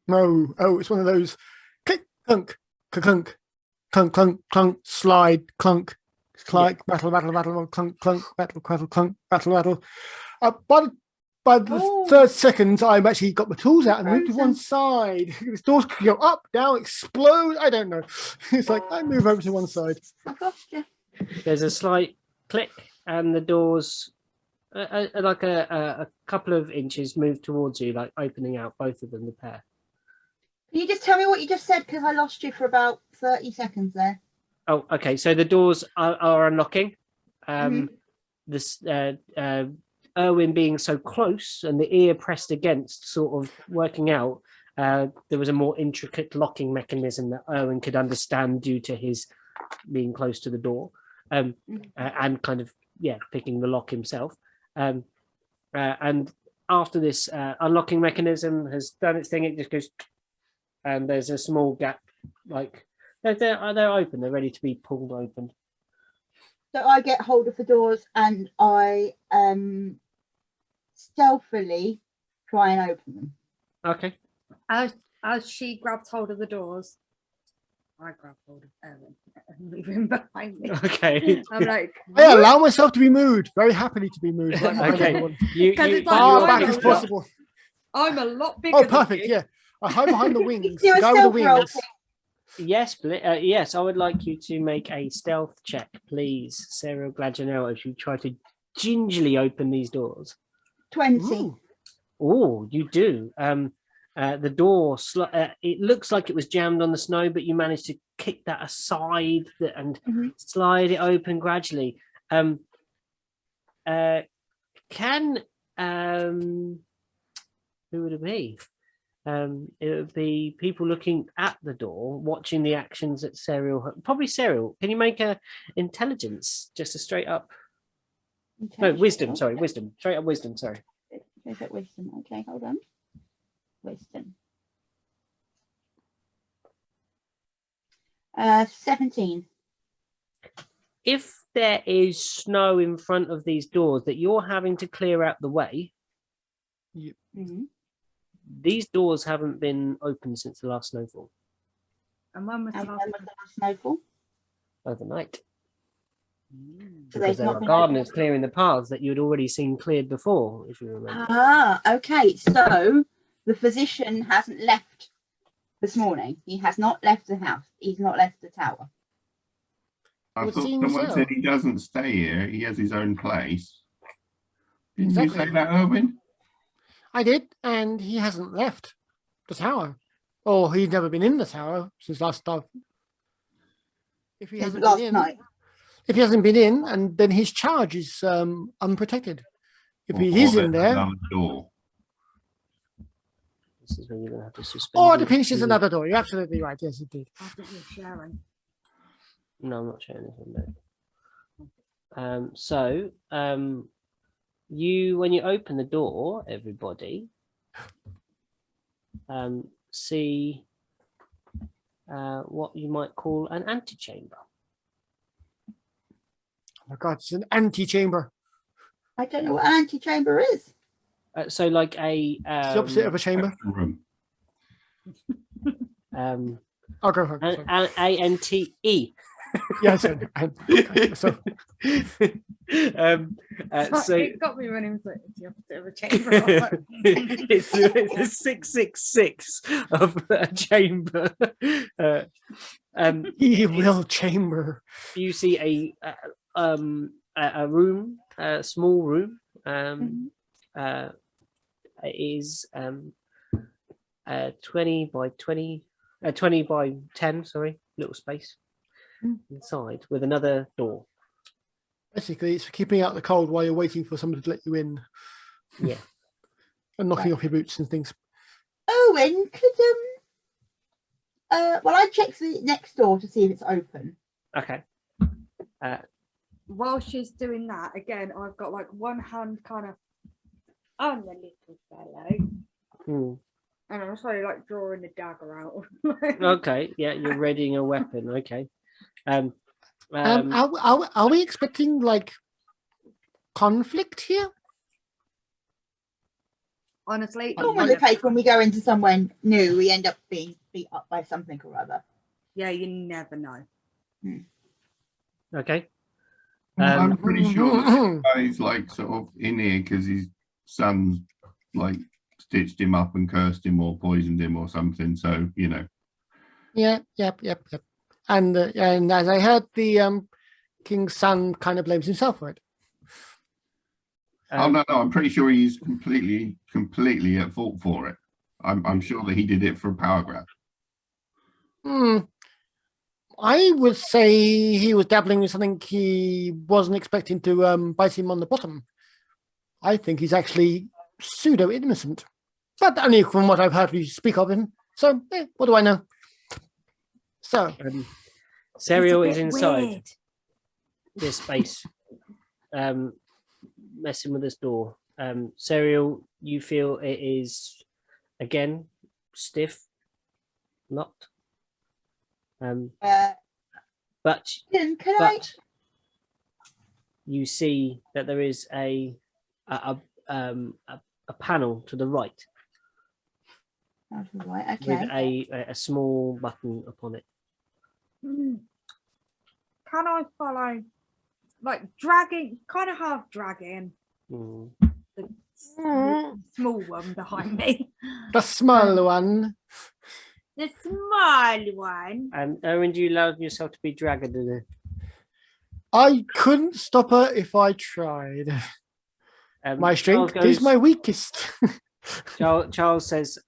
No. Oh, it's one of those click, clunk, clunk, clunk, clunk, clunk, slide, clunk, slide, battle, clunk, clunk, battle, clunk, battle. By the third second, I've actually got my tools out and moved to one side. This doors could go up, down, explode. I don't know. It's like I move over to one side. I've lost you. There's a slight click, and the doors, like a couple of inches, move towards you, like opening out, both of them, the pair. Can you just tell me what you just said? Because I lost you for about 30 seconds there. Oh, okay. So the doors are unlocking. Mhm. This Erwin being so close and the ear pressed against, sort of working out. There was a more intricate locking mechanism that Erwin could understand due to his being close to the door, and kind of picking the lock himself. And after this unlocking mechanism has done its thing, it just goes, and there's a small gap. Like they're open. They're ready to be pulled open. So I get hold of the doors and I stealthily try and open them. Okay. As she grabs hold of the doors, I grab hold of Ellen and leave him behind me. Okay. I'm like, I allow myself to be moved, very happily to be moved. Right behind Okay. everyone. it's like, Far I'm back a as lot- possible. I'm a lot bigger. Oh, perfect. Than you. Yeah. I hide behind the wings. Do a Go with the stealth roll, wings. Yes, yes. I would like you to make a stealth check, please, Sarah Gladjanel, as you try to gingerly open these doors. 20. Ooh. Oh, you do. The door, it looks like it was jammed on the snow, but you managed to kick that aside and slide it open gradually. Can who would it be? It would be people looking at the door, watching the actions that Serial. Probably Serial. Can you make a intelligence, just a straight up? No, wisdom. Sorry, wisdom. Straight up wisdom. Sorry. Is it wisdom? Okay, hold on. Wisdom. 17. If there is snow in front of these doors that you're having to clear out the way, Mhm. these doors haven't been opened since the last snowfall. And when was the And last when was the last snowfall? Overnight. So Because they've there not are been gardeners opened. clearing the paths that you had already seen cleared before, if you remember. Ah, okay. So the physician hasn't left this morning. He has not left the house. He's not left the tower. I Would thought seem someone so. said he doesn't stay here. He has his own place. Didn't you Exactly. say that, Erwin? I did, and he hasn't left the tower. Or he's never been in the tower since last time. If he hasn't Last been in, night. If he hasn't been in, and then his charge is unprotected. If he is in there's there, another door. This is when you're going to have to suspend. or your- the finishes another door. You're absolutely right. Yes, indeed. I think you're sharing. No, I'm not showing anything. No. So, you when you open the door, everybody, see what you might call an antechamber. Oh my God, it's an antechamber. I don't know what an antechamber is. So, like a It's the opposite of a chamber. Room. I'll go for it. sorry. ANTE. Yes. So, So It got me when it was like, it's the opposite of a chamber. it's a 666 of a chamber. he will chamber. You see a room, a small room. It is 20 by 20, 20 by 10. Sorry, little space inside with another door. Basically, it's for keeping out the cold while you're waiting for somebody to let you in. Yeah. And knocking off your boots and things. Owen, could well, I checked the next door to see if it's open. Okay. While she's doing that, again, I've got like one hand kind of on the little fellow. And I'm sorry, like drawing the dagger out. Okay. Yeah, you're readying a weapon. Okay. Are we expecting like conflict here? Honestly, Normally the case when we go into somewhere new, we end up being beat up by something or other. yeah, you never know. Okay. I'm pretty sure this guy's like sort of in here because his son's like stitched him up and cursed him or poisoned him or something. So you know. Yeah, yep. And as I heard, the king's son kind of blames himself for it. Oh no, I'm pretty sure he's completely at fault for it. I'm sure that he did it for a power grab. I would say he was dabbling with something he wasn't expecting to bite him on the bottom. I think he's actually pseudo innocent, but only from what I've heard you speak of him. So, what do I know? So, Serial It's is a bit inside weird. this space, messing with this door. Serial, you feel it is again stiff, locked. But you see that there is a panel to the right Right, with okay. a small button upon it. Can I follow, like dragging, kind of half dragging the small one behind me? the small one. The small one. And Owen, do you allow yourself to be dragged in it? I couldn't stop her if I tried. My strength is my weakest. Charles says,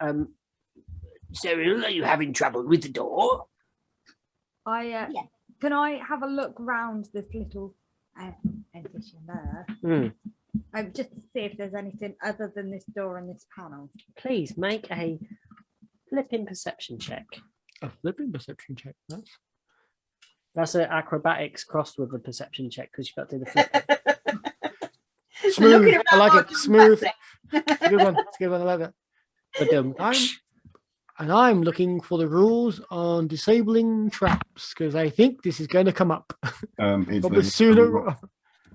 Serial, are you having trouble with the door? Can I have a look round this little addition there? Just to see if there's anything other than this door and this panel. Please make a flipping perception check. A flipping perception check. That's an acrobatics crossed with a perception check because you've got to do the flip. Smooth. I like it. Smooth. It's a good one. It's a good one. I like that. But I'm looking for the rules on disabling traps because I think this is going to come up. it's sooner.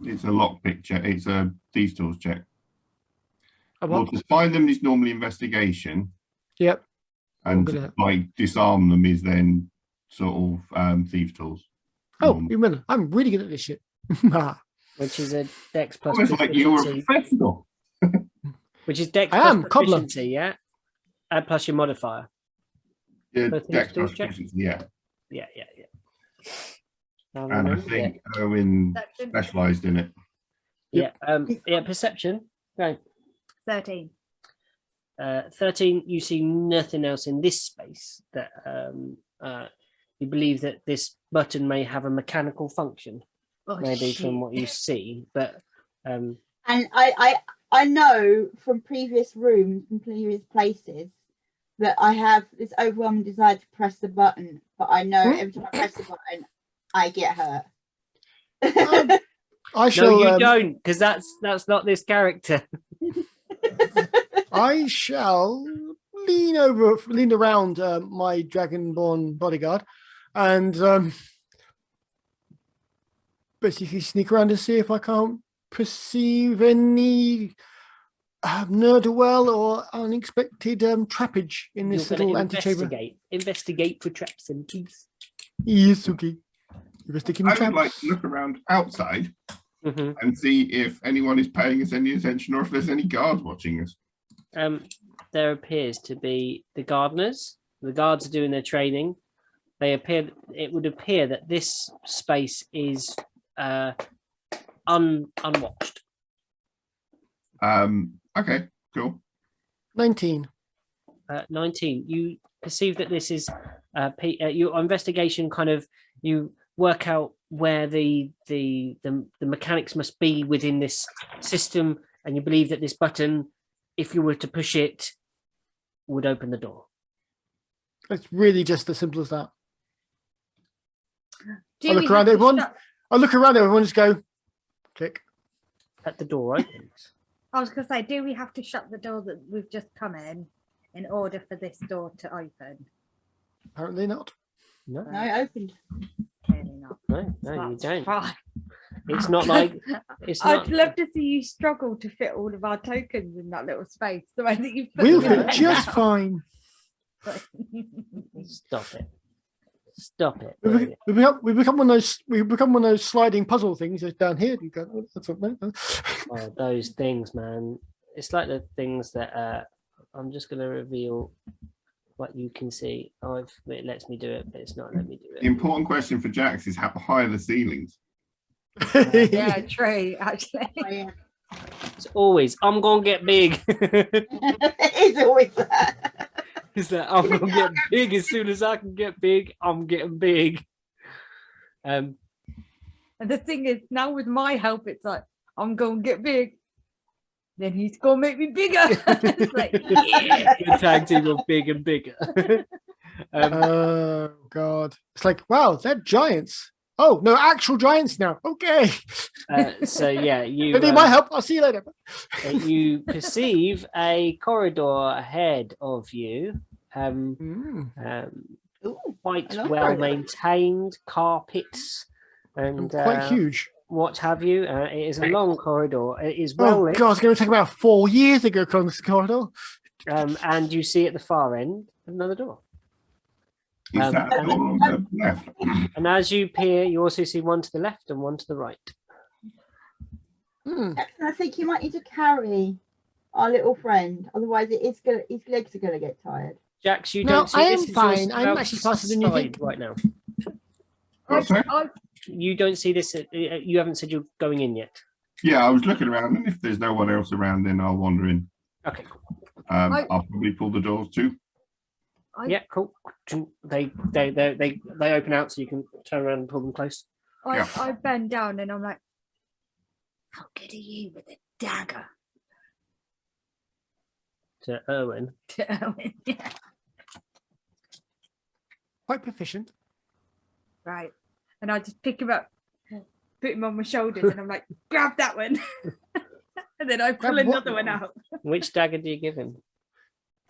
It's a lockpick check. It's a thieves' tools check. Well, to find them is normally investigation. Yep. And to, like disarm them is then sort of thieves' tools. Oh, even I'm really good at this shit. Which is a Dex plus Almost like you're a professional. Which is Dex I plus am, cobbler. proficiency, yeah? And plus your modifier. Yeah, Both Dex tools plus check? proficiency, yeah. Yeah. And I think Owen specialised in it. Yeah, perception. Right. 13. 13, you see nothing else in this space that you believe that this button may have a mechanical function. maybe from what you see, but And I know from previous rooms, from previous places, that I have this overwhelming desire to press the button, but I know every time I press the button, I get hurt. I shall. no, you don't, because that's not this character. I shall lean around my dragonborn bodyguard, and basically sneak around to see if I can't perceive any ne'er-do-well or unexpected trappage in this You're gonna little antechamber. Investigate for traps and keys. Yes, okay. Investigating I would traps. like to look around outside Mhm. and see if anyone is paying us any attention or if there's any guards watching us. There appears to be the gardeners. The guards are doing their training. It would appear that this space is unwatched. Okay, cool. 19. 19. You perceive that this is your investigation. Kind of, you work out where the mechanics must be within this system, and you believe that this button, if you were to push it, would open the door. It's really just as simple as that. Do I we look around have to everyone. shut- I look around everyone, just go, click. At the door opens. I was going to say, do we have to shut the door that we've just come in order for this door to open? Apparently not. No, No, it opened. Clearly not. no, you That's don't. fine. It's not like it's not. I'd love to see you struggle to fit all of our tokens in that little space. The way that you put We'll them fit in. just fine. Stop it. Stop it. We become one of those sliding puzzle things just down here. You go, oh, that's what, no. Oh, those things, man. It's like the things that I'm just going to reveal what you can see. It lets me do it, but it's not letting me do The it. important question for Jax is how high are the ceilings? Yeah, true, actually. Oh, yeah. It's always, I'm going to get big. It is always that. Is that I'm going to get big as soon as I can get big, I'm getting big. And the thing is, now with my help, it's like, I'm going to get big. Then he's going to make me bigger. It's like, yeah. The tag team of big and bigger. Oh God! It's like, wow, they're giants. Oh no, actual giants now. Okay. So yeah, you If they need my help, I'll see you later. you perceive a corridor ahead of you. Mm. Ooh, Quite I love well corridors. maintained carpets and Quite huge. what have you. It is a long corridor. It is Oh well lit, God, it's going to take about 4 years to go across this corridor. and you see at the far end another door. Is that and- door on the left? And as you peer, you also see one to the left and one to the right. Hmm. Jackson, I think you might need to carry our little friend, otherwise his legs are going to get tired. Jax, you No, don't see I this. am is fine. your I'm actually faster than you side think. right now. Oh, sorry? You don't see this. You haven't said you're going in yet. Yeah, I was looking around, and if there's no one else around, then I'll wander in. Okay. I'll probably pull the doors too. Yeah, cool. They open out, so you can turn around and pull them close. I bend down and I'm like, how good are you with a dagger? To Erwin. To Owen, yeah. Quite proficient. Right. And I just pick him up, put him on my shoulders, and I'm like, grab that one. And then I pull Grab what another one one? out. Which dagger do you give him?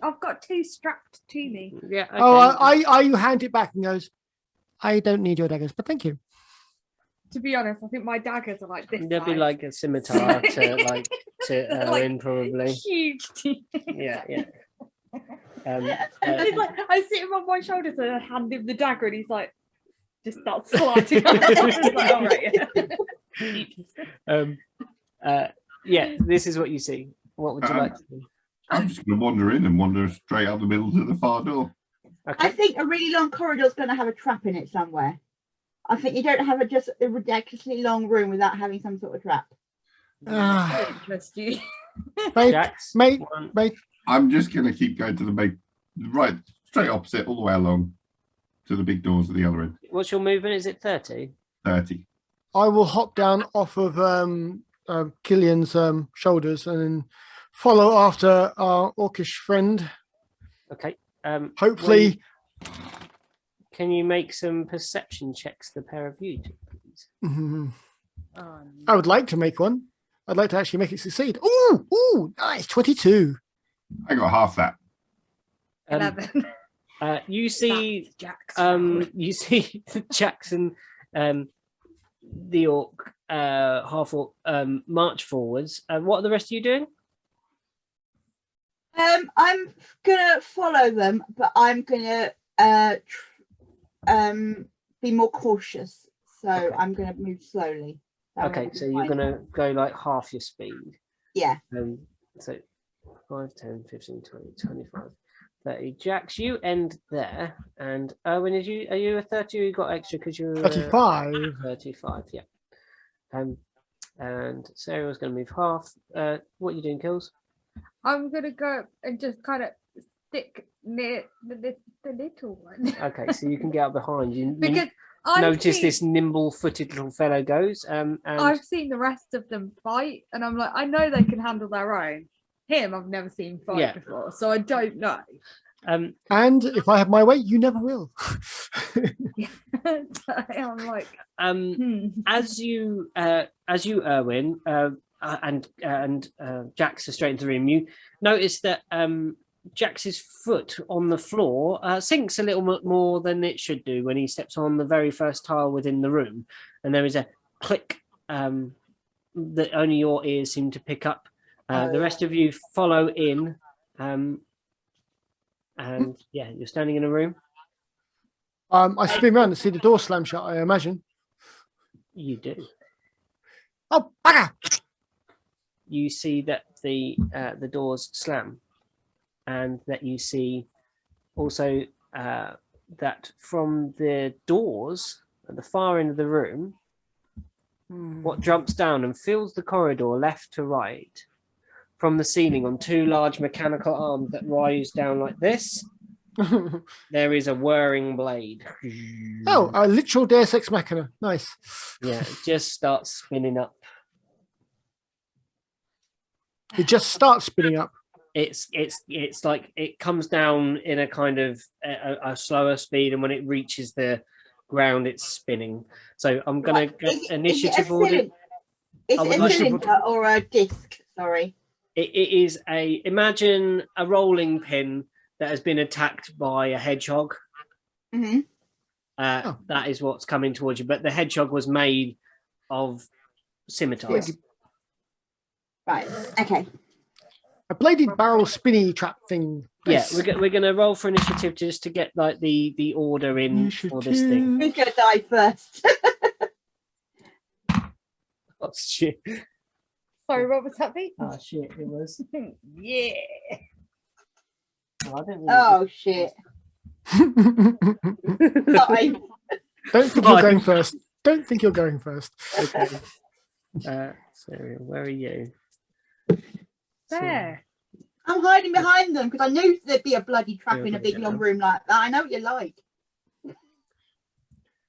I've got two strapped to me. Yeah. Okay. Oh, I hand it back and goes, I don't need your daggers, but thank you. To be honest, I think my daggers are like this. There'll be size. like a scimitar to Like, Erwin probably. huge. Yeah, yeah. It's like I sit him on my shoulders and I hand him the dagger, and he's like, just starts sliding. It's like, all right, yeah. Yeah, this is what you see. What would you like to do? I'm just going to wander in and wander straight out the middle to the far door. I Okay. think a really long corridor is going to have a trap in it somewhere. I think you don't have just a ridiculously long room without having some sort of trap. I don't trust you. Mate, Jax, mate, one. mate. I'm just going to keep going to the big, right, straight opposite, all the way along to the big doors at the other end. What's your movement? Is it 30? 30. I will hop down off of Killian's shoulders and then follow after our orcish friend. Okay. Hopefully, Can you make some perception checks, the pair of you two, please? I would like to make one. I'd like to actually make it succeed. Ooh, nice, 22. I got half that. 11. You see, you see Jackson, the orc, half orc, march forwards. What are the rest of you doing? I'm gonna follow them, but I'm gonna be more cautious. So I'm gonna move slowly. Okay, so you're gonna go like half your speed. Yeah. So 5, 10, 15, 20, 25, 30. Jax, you end there. And Erwin, are you a 30 or you got extra because you're 35. 35, yeah. And Sarah was going to move half. What are you doing, Kills? I'm going to go and just kind of stick near the little one. Okay, so you can get up behind you. Because notice this nimble-footed little fellow goes. And I've seen the rest of them fight, and I'm like, I know they can handle their own. Him, I've never seen fight before, so I don't know. And if I have my way, you never will. I'm like, as you Erwin and Jax are straight into the room, you notice that Jax's foot on the floor sinks a little bit more than it should do when he steps on the very first tile within the room, and there is a click that only your ears seem to pick up. The rest of you follow in, and yeah, you're standing in a room. I spin around and see the door slam shut, I imagine. You do. Oh, bugger! You see that the doors slam, and that you see also that from the doors at the far end of the room, what jumps down and fills the corridor left to right from the ceiling on two large mechanical arms that rise down like this. There is a whirring blade. Oh, a literal Deus Ex Machina. Nice. Yeah, it just starts spinning up. It just starts spinning up. It's like it comes down in a kind of a slower speed, and when it reaches the ground, it's spinning. So I'm gonna get initiative order. Is it a cylinder or a disc? Sorry. It is imagine a rolling pin that has been attacked by a hedgehog. Mm-hmm. That is what's coming towards you. But the hedgehog was made of scimitars. Right. Okay. A bladed barrel spinny trap thing. Nice. Yeah, we're gonna roll for initiative just to get like the order in for this thing. Who's gonna die first? Oh shit! Sorry, what was that be? Oh shit! It was. Yeah. Oh shit! Sorry. Don't think you're going first. Don't think you're going first. Okay. Sarah, where are you? There. I'm hiding behind them because I knew there'd be a bloody trap in a big long room like that. I know what you're like.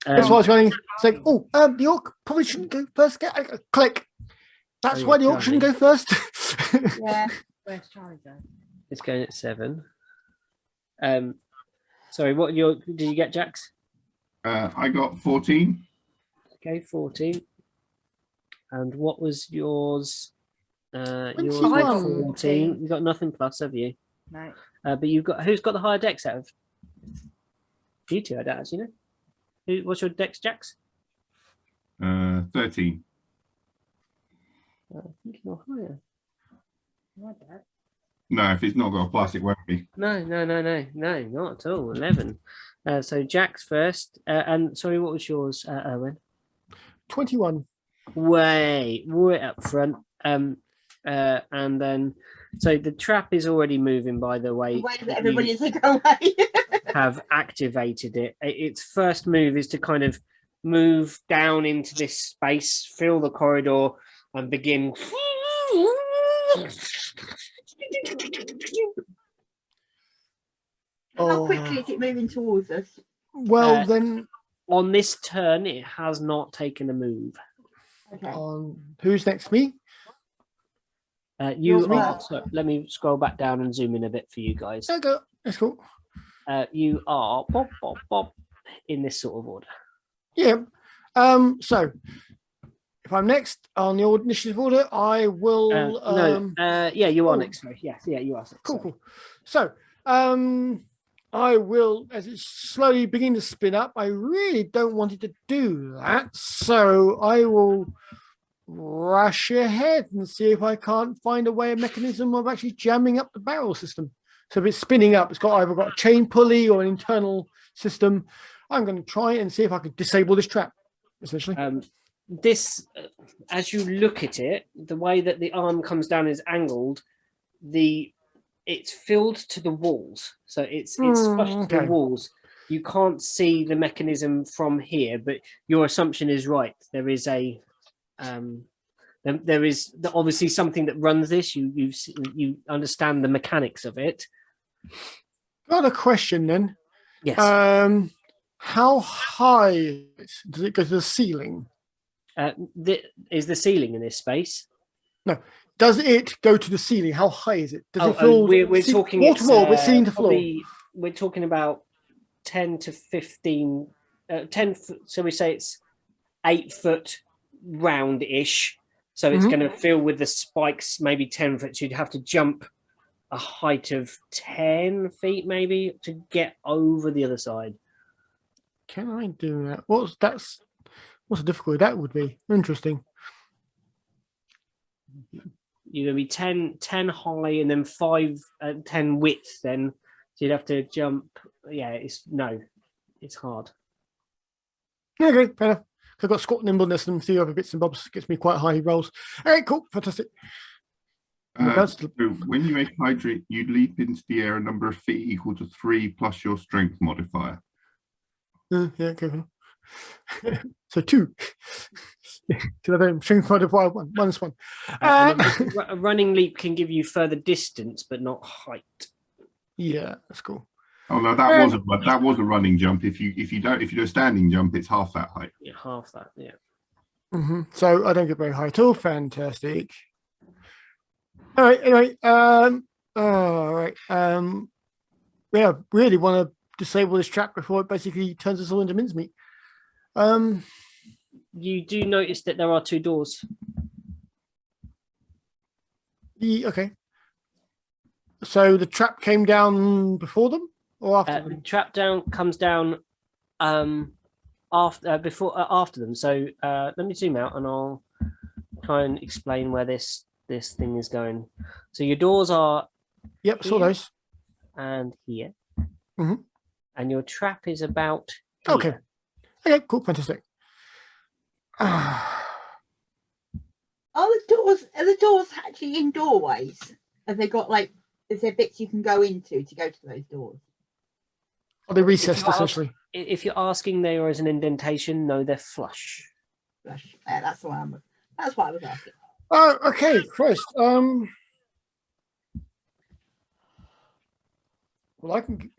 That's why I was running. It's like, the orc probably shouldn't go first. Click. That's why the orc shouldn't go first. Yeah. Where's Charlie go? It's going at 7. Sorry, did you get, Jax? I got 14. Okay, 14. And what was yours? Yours 21. 14. You got nothing plus, have you? No. But you've got who's got the higher dex out of you two? I don't actually know. What's your dex, Jax? 13. I think you're higher. No, if it's not got a plus, it won't be. No, not at all. 11. So Jax first. And sorry, what was yours, Owen? 21. Way up front. And then, so the trap is already moving. By the way, Everybody's like, away. Have activated it. Its first move is to kind of move down into this space, fill the corridor, and begin. How quickly is it moving towards us? Well, then on this turn, it has not taken a move. Okay. Who's next? Me? You You're are. me. So let me scroll back down and zoom in a bit for you guys. There you go. That's cool. You are pop, pop, pop in this sort of order. Yeah. So if I'm next on the initiative order, I will. Yeah, you are oh. next. Sorry. Yes, yeah, you are. Cool, Sorry. cool. So, I will, as it's slowly beginning to spin up, I really don't want it to do that. So I will rush ahead and see if I can't find a mechanism of actually jamming up the barrel system. So if it's spinning up, it's either got a chain pulley or an internal system. I'm going to try and see if I can disable this trap, essentially. This, as you look at it, the way that the arm comes down is angled. It's filled to the walls, so it's flushed to the walls. You can't see the mechanism from here, but your assumption is right. There is there is obviously something that runs this. You understand the mechanics of it. Got a question then. Yes. How high does it go to the ceiling? Is the ceiling in this space? No. Does it go to the ceiling? How high is it? Does it feel we're talking wall to wall, but ceiling to floor? We're talking about 10 to 15, 10. So we say it's 8 foot round-ish. So it's going to fill with the spikes, maybe 10 foot. So you'd have to jump a height of 10 feet, maybe, to get over the other side. Can I do that? What's the difficulty that would be? Interesting. You're going to be 10 high and then 10 width then. So you'd have to jump. Yeah, it's hard. Okay, fair enough. I've got squat nimbleness and a few other bits and bobs. Gets me quite high rolls. All right, cool. Fantastic. So when you make hydrate, you leap into the air a number of feet equal to 3 plus your strength modifier. Yeah, okay. So 2. Because I don't strength modifier 1. Minus 1. A running leap can give you further distance, but not height. Yeah, that's cool. Oh no, that was a running jump. If you do a standing jump, it's half that height. Yeah, half that. Yeah. So I don't get very high at all. Fantastic. All right. Anyway, all right. Yeah, really want to disable this trap before it basically turns us all into mincemeat. You do notice that there are 2 doors. Okay. So the trap came down before them or after them? The trap comes down after them. So let me zoom out and I'll try and explain where this thing is going. So your doors are saw those. And here. And your trap is about here. Okay, cool, fantastic. Are the doors actually in doorways? Have they got is there bits you can go into to go to those doors? Are they recessed essentially? If you're asking there is an indentation, no, they're flush. Flush. Yeah, that's what I was asking. Oh, okay, Christ. Well, I can.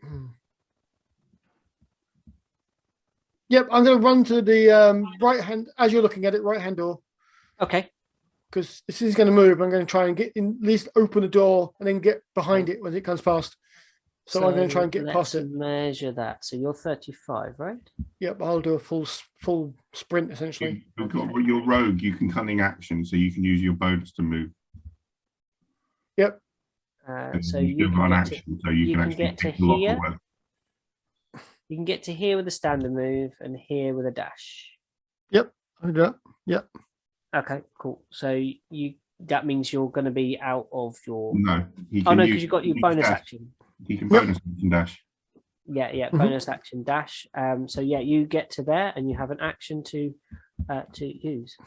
Yep, I'm going to run to the right hand as you're looking at it, right hand door. Okay. Because this is going to move. I'm going to try and get in, at least open the door and then get behind it when it comes past. So I'm going to try and get past it. Measure that. So you're 35, right? Yep, I'll do a full sprint essentially. You've got your rogue. You can cunning action, so you can use your bonus to move. Yep. So you can run action, so you can actually get to here. You can get to here with a standard move and here with a dash. Yep, I'll do that. Yep. Okay, cool. So that means you're going to be out of your. No. Because you've got your bonus action. You can bonus action dash. Yeah, bonus action dash. So yeah, you get to there and you have an action to use.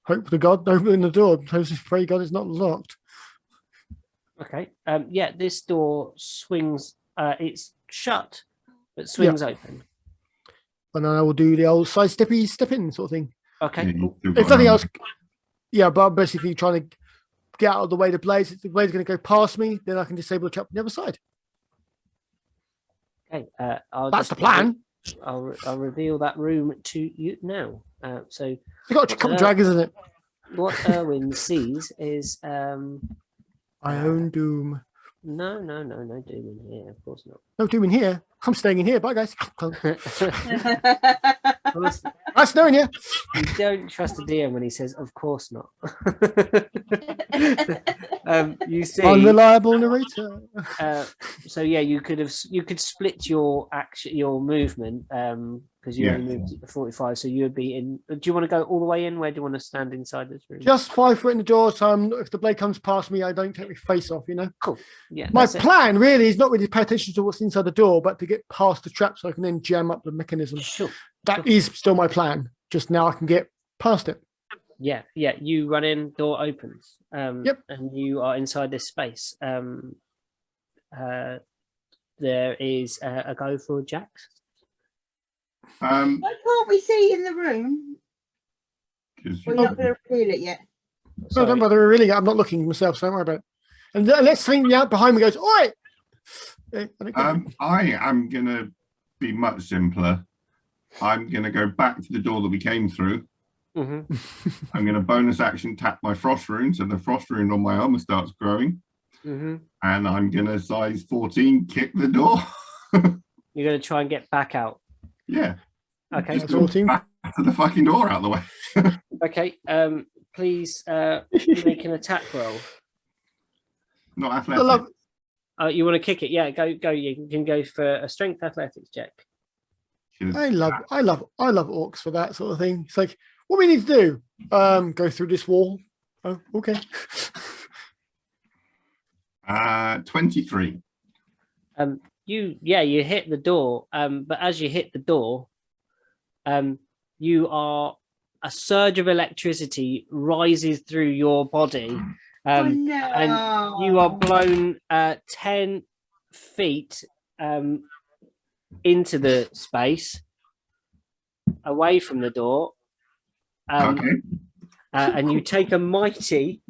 Hope to God, open the door. Pray God it's not locked. Okay. Yeah, this door swings. It's shut, but swings open. And then I will do the old side step in sort of thing. Okay. Cool. If nothing else, yeah, but I'm basically trying to get out of the way of the blaze. If the blaze is going to go past me, then I can disable the trap on the other side. Okay. That's the plan. I'll reveal that room to you now. So you've got a couple of dragons in it. what Erwin sees is My own doom. no doom in here, of course not. No doom in here. I'm staying in here. Bye, guys. Of course, Nice knowing you. you don't trust the DM when he says, "Of course not." You see, Unreliable narrator. so yeah, you could split your movement because you only moved 45, so you would be in. Do you want to go all the way in? Where do you want to stand inside this room? Just 5 foot in the door, so if the blade comes past me, I don't take my face off, you know? Cool. Yeah. My that's it. plan really is not really to pay attention to what's inside the door, but to get past the trap so I can then jam up the mechanism. Sure. That is still my plan. Just now I can get past it. Yeah. You run in, door opens. Yep. And you are inside this space. There is a go for Jax. Um, Why can't we see in the room? 'cause We're you- not going to reveal it yet. No, don't bother. Really, I'm not looking myself, so don't worry about it. And let's something out behind me goes, oi! I am going to be much simpler. I'm going to go back to the door that we came through. Mm-hmm. I'm going to bonus action tap my frost rune, so the frost rune on my armor starts growing. Mm-hmm. And I'm going to size 14 kick the door. You're going to try and get back out. Yeah. Okay. Just go back to the fucking door out of the way. Okay. Please make an attack roll. Not athletic. You want to kick it? Yeah. Go. You can go for a strength athletics check. I love orcs for that sort of thing. It's like, what we need to do? Go through this wall. Oh, okay. 23. You hit the door. But as you hit the door, a surge of electricity rises through your body. Oh no! And you are blown 10 feet into the space away from the door. Okay. And you take a mighty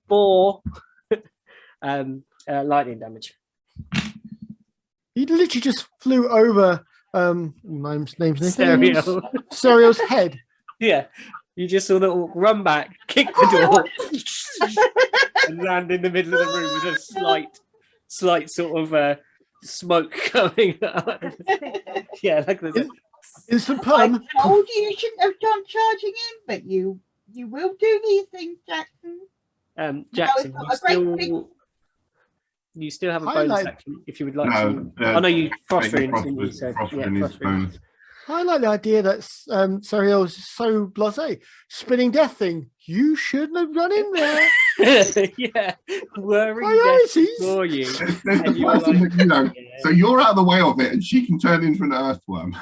4 lightning damage. He literally just flew over my name's Serial's head. Yeah. You just saw the orc run back, kick the door, and land in the middle of the room with a slight sort of smoke coming out. Yeah, like this. Instant I perm. told you shouldn't have gone charging in, but you will do these things, Jackson. Jackson, No, it's not a great you still have a bonus Highlight. action if you would like No, to. I know you frost Take the rune. frost rune is bonus. I like the idea that Sariel's so blasé. Spinning death thing. You shouldn't have run in there. Yeah, worrying Priorities. for you. There's And the you were person like, that, you know, yeah. so you're out of the way of it and she can turn into an earthworm.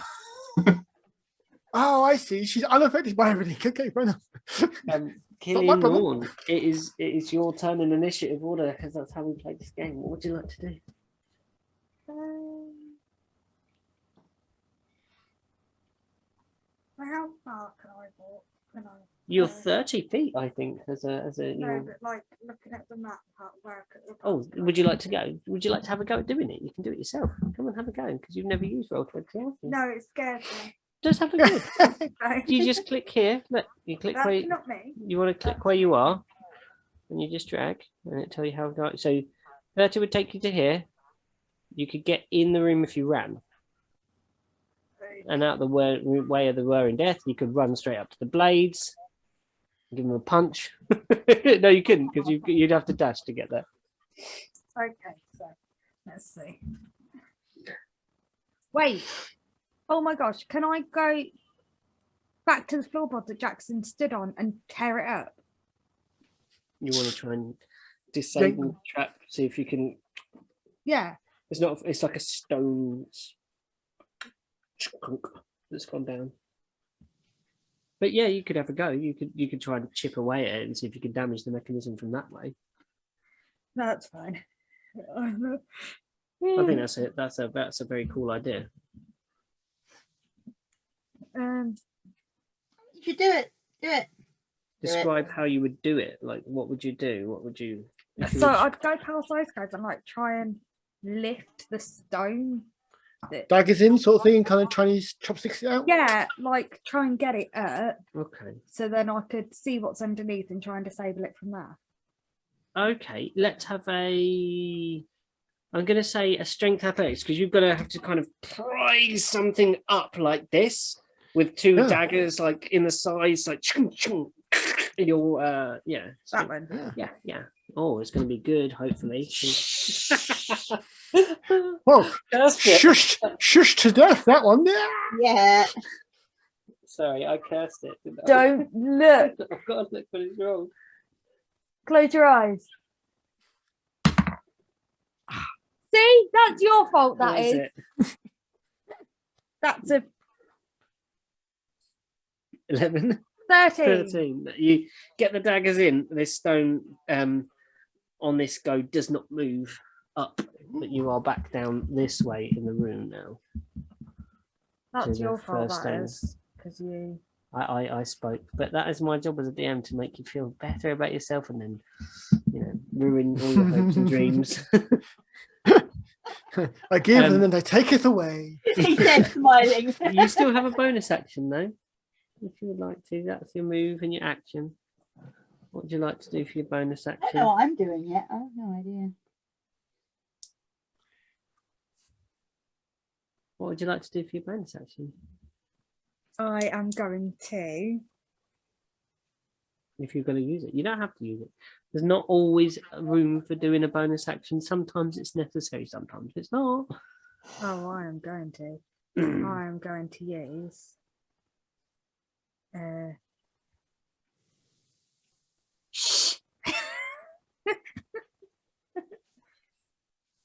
Oh, I see. She's unaffected by everything. Okay, fair enough. Killing Morn, it is your turn in initiative order because that's how we play this game. What would you like to do? How far can I walk? You're 30 feet, I think, as a. No, but like looking at the map, where I could look. Oh, would you like to go? Would you like to have a go at doing it? You can do it yourself. Come and have a go because you've never used Roll20, have you? No, it scares me. Just have a go. Okay. You just click here. Look, you click That's where not me. you want to click where you are, and you just drag, and it tell you how to go. So 30 would take you to here. You could get in the room if you ran, and out the way of the whirring death, you could run straight up to the blades, give them a punch. No, you couldn't because you'd have to dash to get there. Okay, so let's see. Wait. Oh my gosh, can I go back to the floorboard that Jackson stood on and tear it up? You want to try and disable the trap, see if you can. Yeah. It's not. It's like a stone chunk that's gone down. But yeah, you could have a go. You could try and chip away at it and see if you can damage the mechanism from that way. No, that's fine. I think that's it. That's a very cool idea. You should do it. Do it. Describe how you would do it. Like, what would you do? What would you? So I'd go past those guys and like try and lift the stone. daggers in, sort of thing, and kind of Chinese chopsticks it out. Yeah, like try and get it up, Okay. so then I could see what's underneath and try and disable it from there. Okay, let's have a. I'm going to say a strength athletics because you're going to have to kind of prise something up like this with two daggers, like in the sides, like chung, chung, and you'll, yeah. So, That one. yeah. Oh, it's going to be good, hopefully. Whoa, Cursed it. shush to death, that one. Yeah. Sorry, I cursed it. didn't I? Don't look. I've got to look what it's wrong. Close your eyes. See, that's your fault. That What is is. it? That's a 11. 13. 13. You get the daggers in. This stone on this go does not move up, but you are back down this way in the room now. That's To your the fault. first That stone. is because you. I spoke, but that is my job as a DM to make you feel better about yourself and then, ruin all your hopes and dreams. I give and then they taketh away. He said, smiling. You still have a bonus action though, if you would like to. That's your move and your action. What would you like to do for your bonus I don't action? know what I'm doing yet. I have no idea. What would you like to do for your bonus action? I am going to. If you're going to use it, you don't have to use it. There's not always room for doing a bonus action. Sometimes it's necessary, sometimes it's not. Oh, I am going to. I am going to use.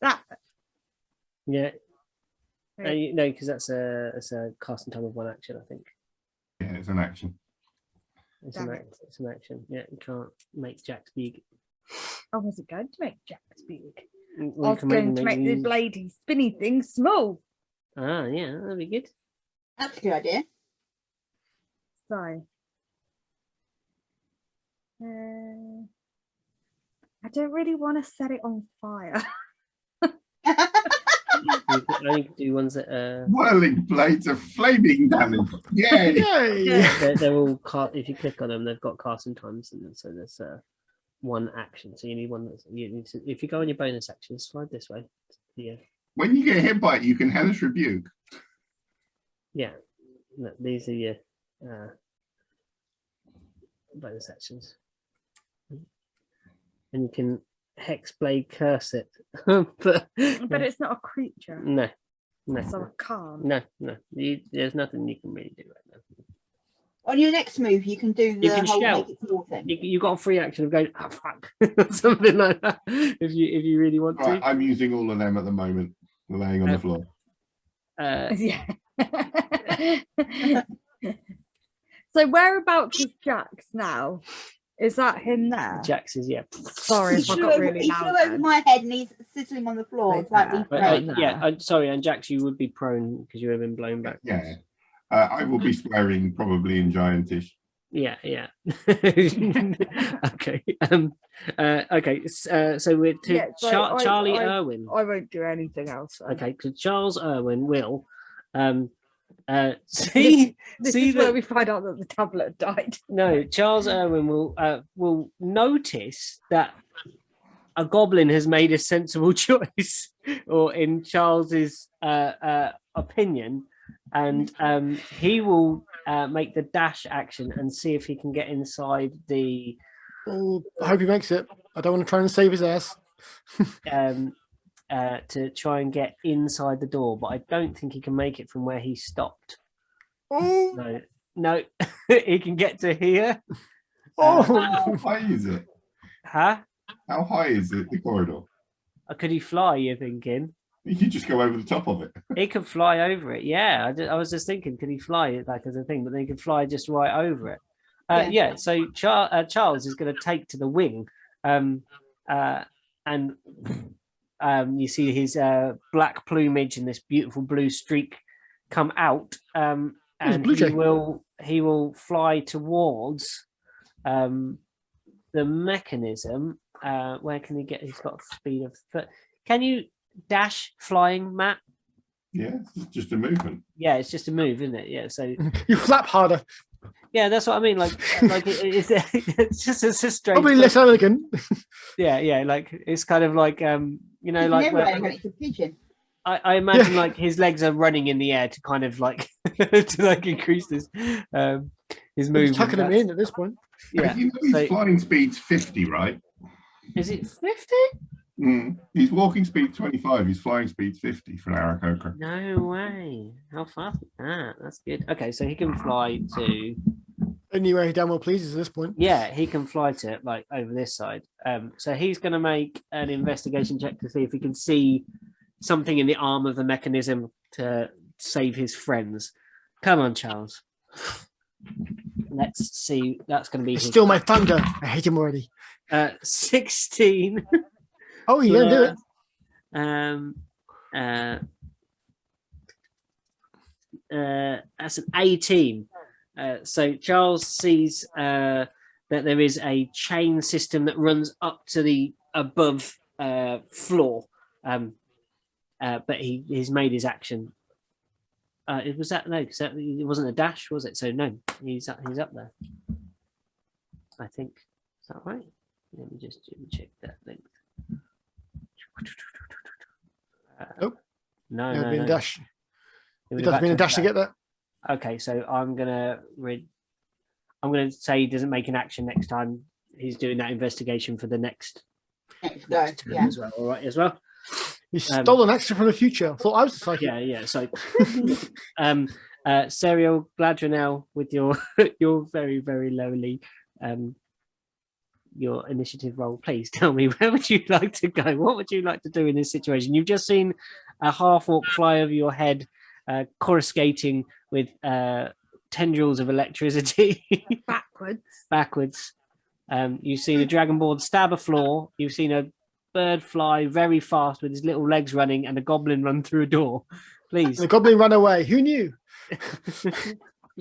That. Yeah. Right. No, because that's a casting time of one action, I think. Yeah, it's an action. It's Damn an, it. it's an action. Yeah, you can't make Jack's big. I wasn't going to make Jack's big. You I was can going to make the these- bladey spinny thing small. Ah, yeah, that'd be good. That's a good idea. So. I don't really want to set it on fire. You can only do ones that Whirling blades of flaming damage. Yay! Yay! they're all if you click on them, they've got casting times, and so there's one action. So you need one that's you need to. If you go on your bonus action, slide this way. Yeah, When you get hit by it, you can hellish rebuke. yeah. No, these are your bonus actions, and you can hexblade curse it, but it's not a creature. no, So I can't. no. There's nothing you can really do right now. On your next move, you can do the You can whole shout. make it small thing. You got a free action of going, oh fuck, something like that. If you really want Right, to. I'm using all of them at the moment. They're laying on the floor. Yeah. So whereabouts is Jax now? Is that him there? Jax is Sorry He if I flew got over, really he loud. flew over then. my head and he's sitting on the floor. Right Slightly there. prone. yeah. I'm sorry, and Jax, you would be prone because you have been blown back. Yeah. I will be swearing probably in giantish. Yeah. Okay. Okay. So we're to Yeah, so Charlie Irwin. I won't do anything else. Then. Okay, because Charles Irwin will see This see is where that we find out that the tablet died. no, Charles Irwin will notice that a goblin has made a sensible choice, or in Charles's opinion, and he will make the dash action and see if he can get inside the Oh, I hope he makes it. I don't want to try and save his ass. to try and get inside the door, but I don't think he can make it from where he stopped. Oh, No, he can get to here. How oh. high is it? Huh? How high is it, the corridor? Could he fly, you're thinking? You could just go over the top of it. He could fly over it, yeah. I was just thinking, could he fly it like as a thing? But then he could fly just right over it. Yeah. So Charles is going to take to the wing, and you see his black plumage and this beautiful blue streak come out, and blue jay. he will fly towards the mechanism. Where can he get? He's got speed of foot. Can you dash flying, Matt? Yeah, it's just a movement. Yeah, it's just a move, isn't it? Yeah. So You flap harder. yeah, that's what I mean. Like it's just it's a strange. Probably less elegant. Yeah. Like it's kind of like you know, like It's a pigeon. I imagine like his legs are running in the air to kind of like to like increase this his He's movement. tucking him in at this point. Yeah. You know his So, flying speed's 50, right? is it 50? His walking speed 25. His flying speed's 50 for Aarakocra. No way. How fast is that? That's good. Okay, so he can fly to Anywhere he damn well pleases at this point. yeah, he can fly to like over this side. So he's gonna make an investigation check to see if he can see something in the arm of the mechanism to save his friends. Come on, Charles. Let's see. That's going to be It's his still my thunder. I hate him already. 16. Oh, you gonna do it? That's an 18. So Charles sees that there is a chain system that runs up to the above floor. But he's made his action. It was that no, because it wasn't a dash, was it? So no, he's up there. I think is that right? Let me just check that length. Nope. No, It'd no, been no. a dash. It It was does about been a dash to get that. Okay, so I'm gonna say he doesn't make an action next time. He's doing that investigation for the next Go. turn Yeah. as well. All right, as well. You stole an action from the future. I thought I was the psychic. Yeah. So, Serial Gladrinel, with your your very very lowly your initiative roll, please tell me where would you like to go? What would you like to do in this situation? You've just seen a half orc fly over your head, coruscating with tendrils of electricity backwards. You've seen a dragonborn stab a floor. You've seen a bird fly very fast with his little legs running, and a goblin run through a door. Please, And the goblin ran away. Who knew?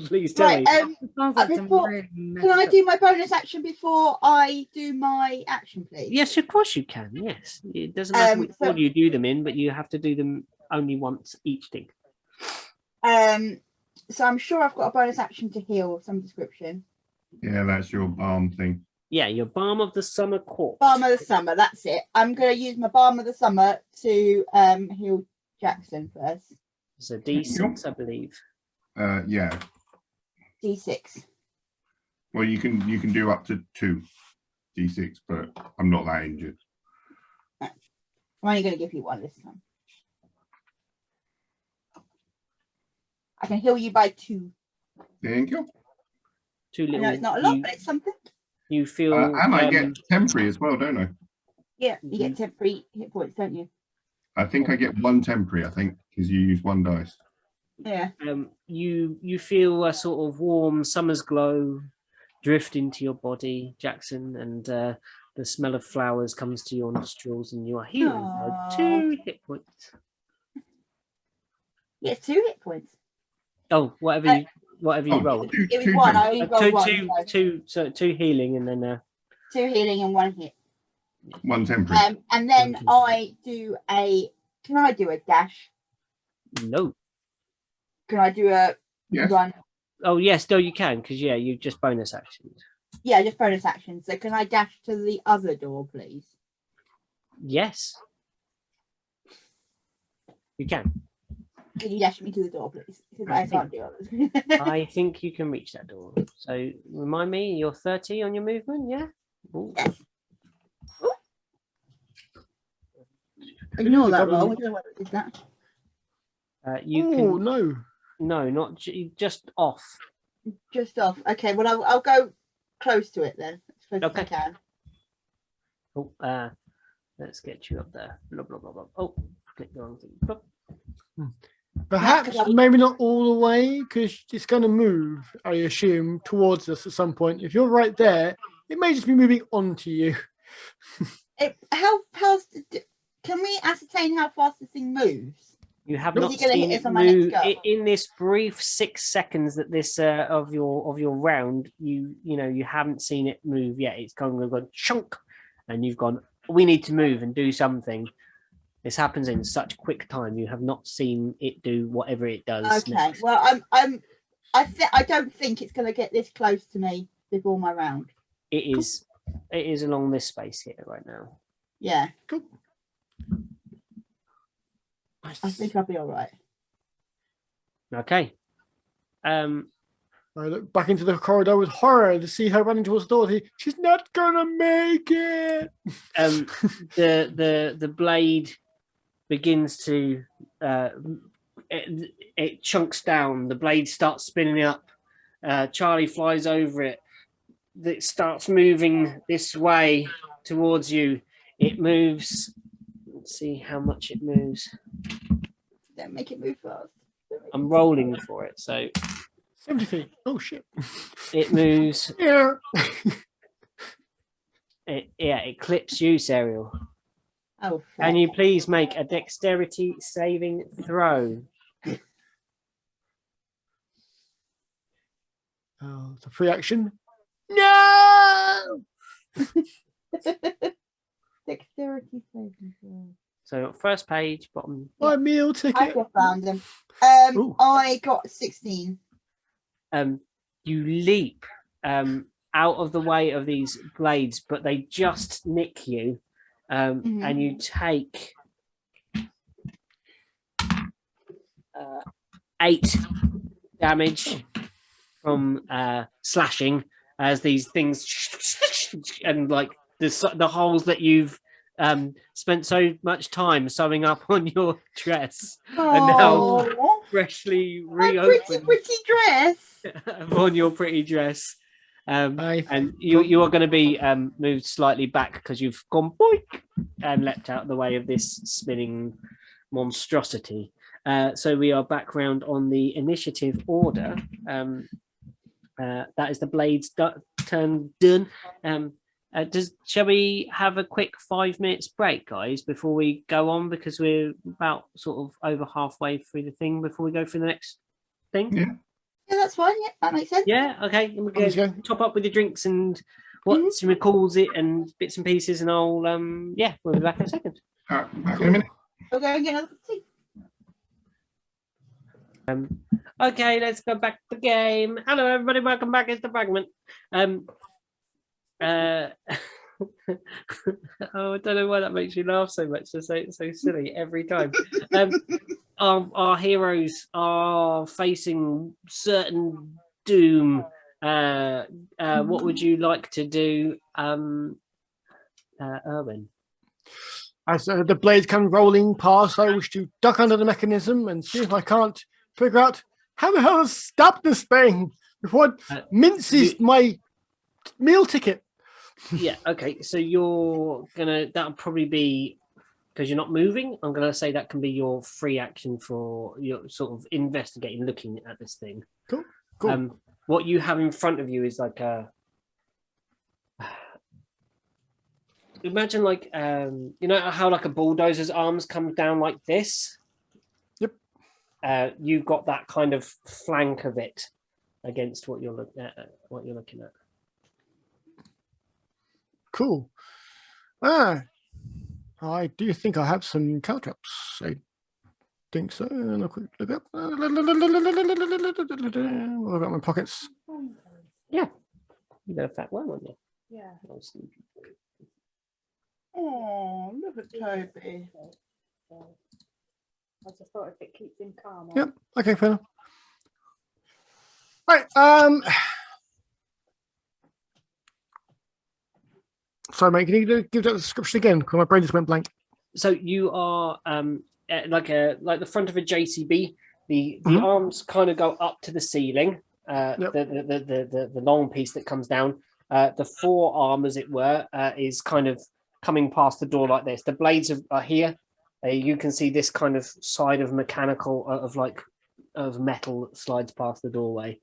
please tell Right. me. Sounds like some Before- really Can I messed do my bonus action before I do my action, please? Yes, of course you can. Yes, it doesn't matter which so- order you do them in, but you have to do them only once each thing. So I'm sure I've got a bonus action to heal of some description. Yeah, that's your balm thing. Yeah, your balm of the summer corpse. Balm of the summer, that's it. I'm going to use my balm of the summer to heal Jackson first. It's a D6, I believe. Yeah. D6. Well, you can do up to 2 D6, but I'm not that injured. I'm only going to give you one this time. I can heal you by 2. Thank you. Two I little. know it's not a lot, but it's something. You feel. And I get temporary as well, don't I? Yeah, you get temporary hit points, don't you? I think I get 1 temporary, because you use 1 dice. Yeah. You feel a sort of warm summer's glow drift into your body, Jackson, and the smell of flowers comes to your nostrils, and you are healed by 2 hit points. Yeah, 2 hit points. Oh, whatever you rolled. It was 1. I only rolled 1. So 2 healing, and then 2 healing and 1 hit. 1 temporary. And then I do a. Can I do a dash? no. Can I do a Yes. run? Oh yes, no, you can, because you just bonus actions. Yeah, just bonus action. So can I dash to the other door, please? Yes, you can. Can you dash me to the door, please? Because I can't do it. I think you can reach that door. So remind me, you're 30 on your movement, yeah? Ooh. Yes. Ignore that roll. I don't know what is that. You Oh can no! no, not just off. Just off. Okay, well I'll go close to it then. As close as I Okay. can. Oh, let's get you up there. Blah blah blah blah. Oh, click the wrong thing. Blah. Perhaps Yeah, 'cause maybe not all the way, because it's going to move, I assume, towards us at some point. If you're right there, it may just be moving onto you. How fast? Can we ascertain how fast this thing moves? You have Is not he gonna hit seen us it on my next move go? in this brief 6 seconds that this of your round. You haven't seen it move yet. It's kind of gone chunk, and you've gone. We need to move and do something. This happens in such quick time. You have not seen it do whatever it does. Okay. next. Well, I don't think it's going to get this close to me before my round. It is. It is along this space here right now. Yeah. Cool. I think I'll be all right. Okay. I look back into the corridor with horror to see her running towards the door. She's not gonna make it. The blade begins to it chunks down. The blade starts spinning up. Charlie flies over it. It starts moving this way towards you. It moves. Let's see how much it moves. Don't make it move fast. I'm rolling for it, so 70 feet. Oh shit. it moves. Yeah. It clips you, Serial. Oh. Can you please make a dexterity saving throw? Oh, it's a free action. No. Dexterity saving throw. So first page, bottom. My meal I ticket. just found them. Ooh. I got 16. You leap out of the way of these blades, but they just nick you, and you take 8 damage from slashing as these things and like the holes that you've spent so much time sewing up on your dress and now freshly My reopened pretty dress. on your pretty dress. And you are going to be moved slightly back because you've gone boink and leapt out of the way of this spinning monstrosity. So we are back round on the initiative order. That is the blades turn done. Shall we have a quick 5 minutes break, guys, before we go on? Because we're about sort of over halfway through the thing before we go through the next thing. Yeah. Yeah, that's fine. Yeah, that makes sense. Yeah, okay. And Let's we'll go. go top up with your drinks and what recalls it and bits and pieces, and I'll we'll be back in a second. Back in a minute. We'll go and get another tea. Okay, let's go back to the game. Hello, everybody. Welcome back. It's the Fragment. Oh, I don't know why that makes you laugh so much. It's so silly every time. Our heroes are facing certain doom. What would you like to do, Erwin? As the blades come rolling past, I wish to duck under the mechanism and see if I can't figure out how the hell to stop this thing before it minces my meal ticket. Yeah, okay. So that'll probably be, because you're not moving, I'm gonna say that can be your free action for your sort of investigating, looking at this thing. Cool. What you have in front of you is like imagine like you know how like a bulldozer's arms come down like this? Yep. You've got that kind of flank of it against what you're looking at. Cool. I do think I have some caltrops. I think so. And a quick look up. What have I got in my pockets? Yeah. You got a fat one on you. Yeah. Oh, look at Toby. I just thought if it keeps him calm. Yep. Okay, fair enough. Right. Sorry, mate. Can you give that description again? Because my brain just went blank. So you are like the front of a JCB. The arms kind of go up to the ceiling. Yep. The long piece that comes down. The forearm, as it were, is kind of coming past the door like this. The blades are here. You can see this kind of side of mechanical of metal that slides past the doorway.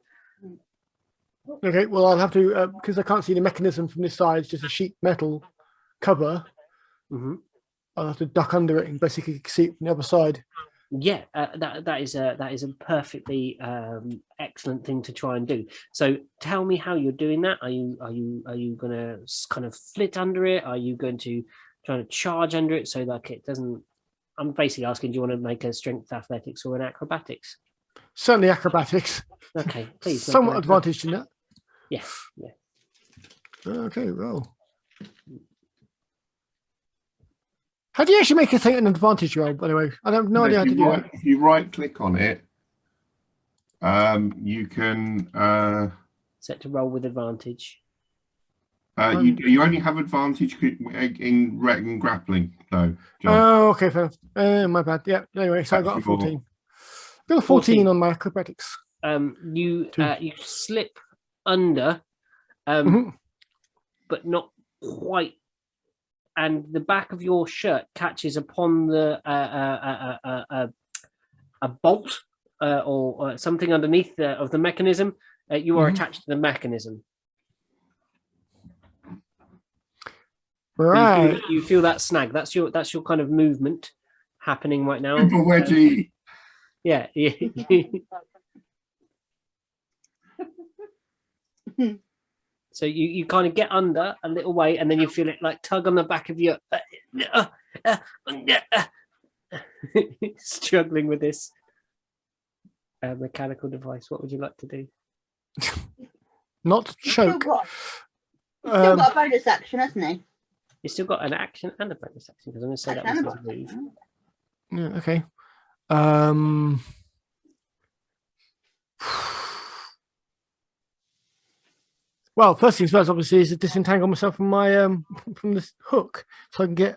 Okay, well, I'll have to, because I can't see the mechanism from this side, it's just a sheet metal cover. I'll have to duck under it and basically see it from the other side. Yeah, that is a perfectly excellent thing to try and do. So tell me how you're doing that. Are you going to kind of flit under it? Are you going to try to charge under it so like it doesn't I'm basically asking, do you want to make a strength athletics or an acrobatics? Certainly acrobatics. Okay, please. Somewhat advantaged in that. Yeah, yeah. Okay, roll. How do you actually make a thing an advantage roll, by the way? I have no idea how to do that. If you right click on it, you can Set to roll with advantage. you only have advantage in recon grappling, though. John. Oh, okay, fair. My bad. Yeah. Anyway, so I got a 14. Got a 14 on my acrobatics. You slip under, but not quite, and the back of your shirt catches upon the a bolt or something underneath of the mechanism. You are attached to the mechanism. Right. You feel that snag. That's your kind of movement happening right now. Wedgie. Yeah. So you kind of get under a little way, and then you feel it like tug on the back of your struggling with this mechanical device. What would you like to do? Not choke. He's still got a bonus action, hasn't he? You've still got an action and a bonus action, because I'm going to say that was his move. Yeah, okay. Well, first things first, obviously, is to disentangle myself from my from this hook, so I can get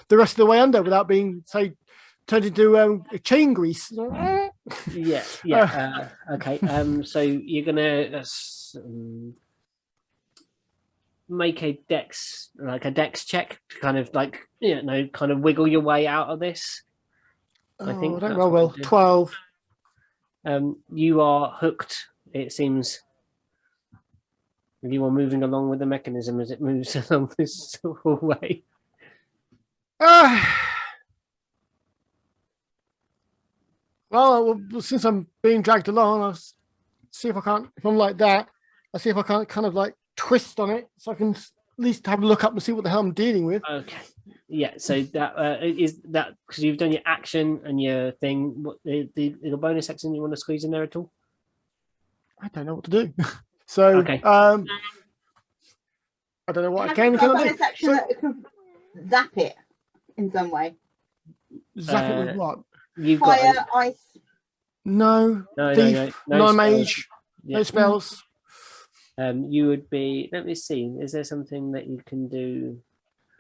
the rest of the way under without being, say, turned into chain grease. Yeah. Okay. So you're gonna make a dex check to kind of like kind of wiggle your way out of this. I think I don't roll well. 12. You are hooked. It seems. You are moving along with the mechanism as it moves along this way. Well, since I'm being dragged along, I'll see if I can't. If I'm like that, I'll see if I can't kind of like twist on it, so I can at least have a look up and see what the hell I'm dealing with. Okay. Yeah. So that is that because you've done your action and your thing. What the bonus action you want to squeeze in there at all? I don't know what to do. So, okay. I don't know what I can do. So, that can zap it in some way. Zap it with what? You've Fire, got ice. No. Thief. No mage. Yeah. No spells. You would be. Let me see. Is there something that you can do?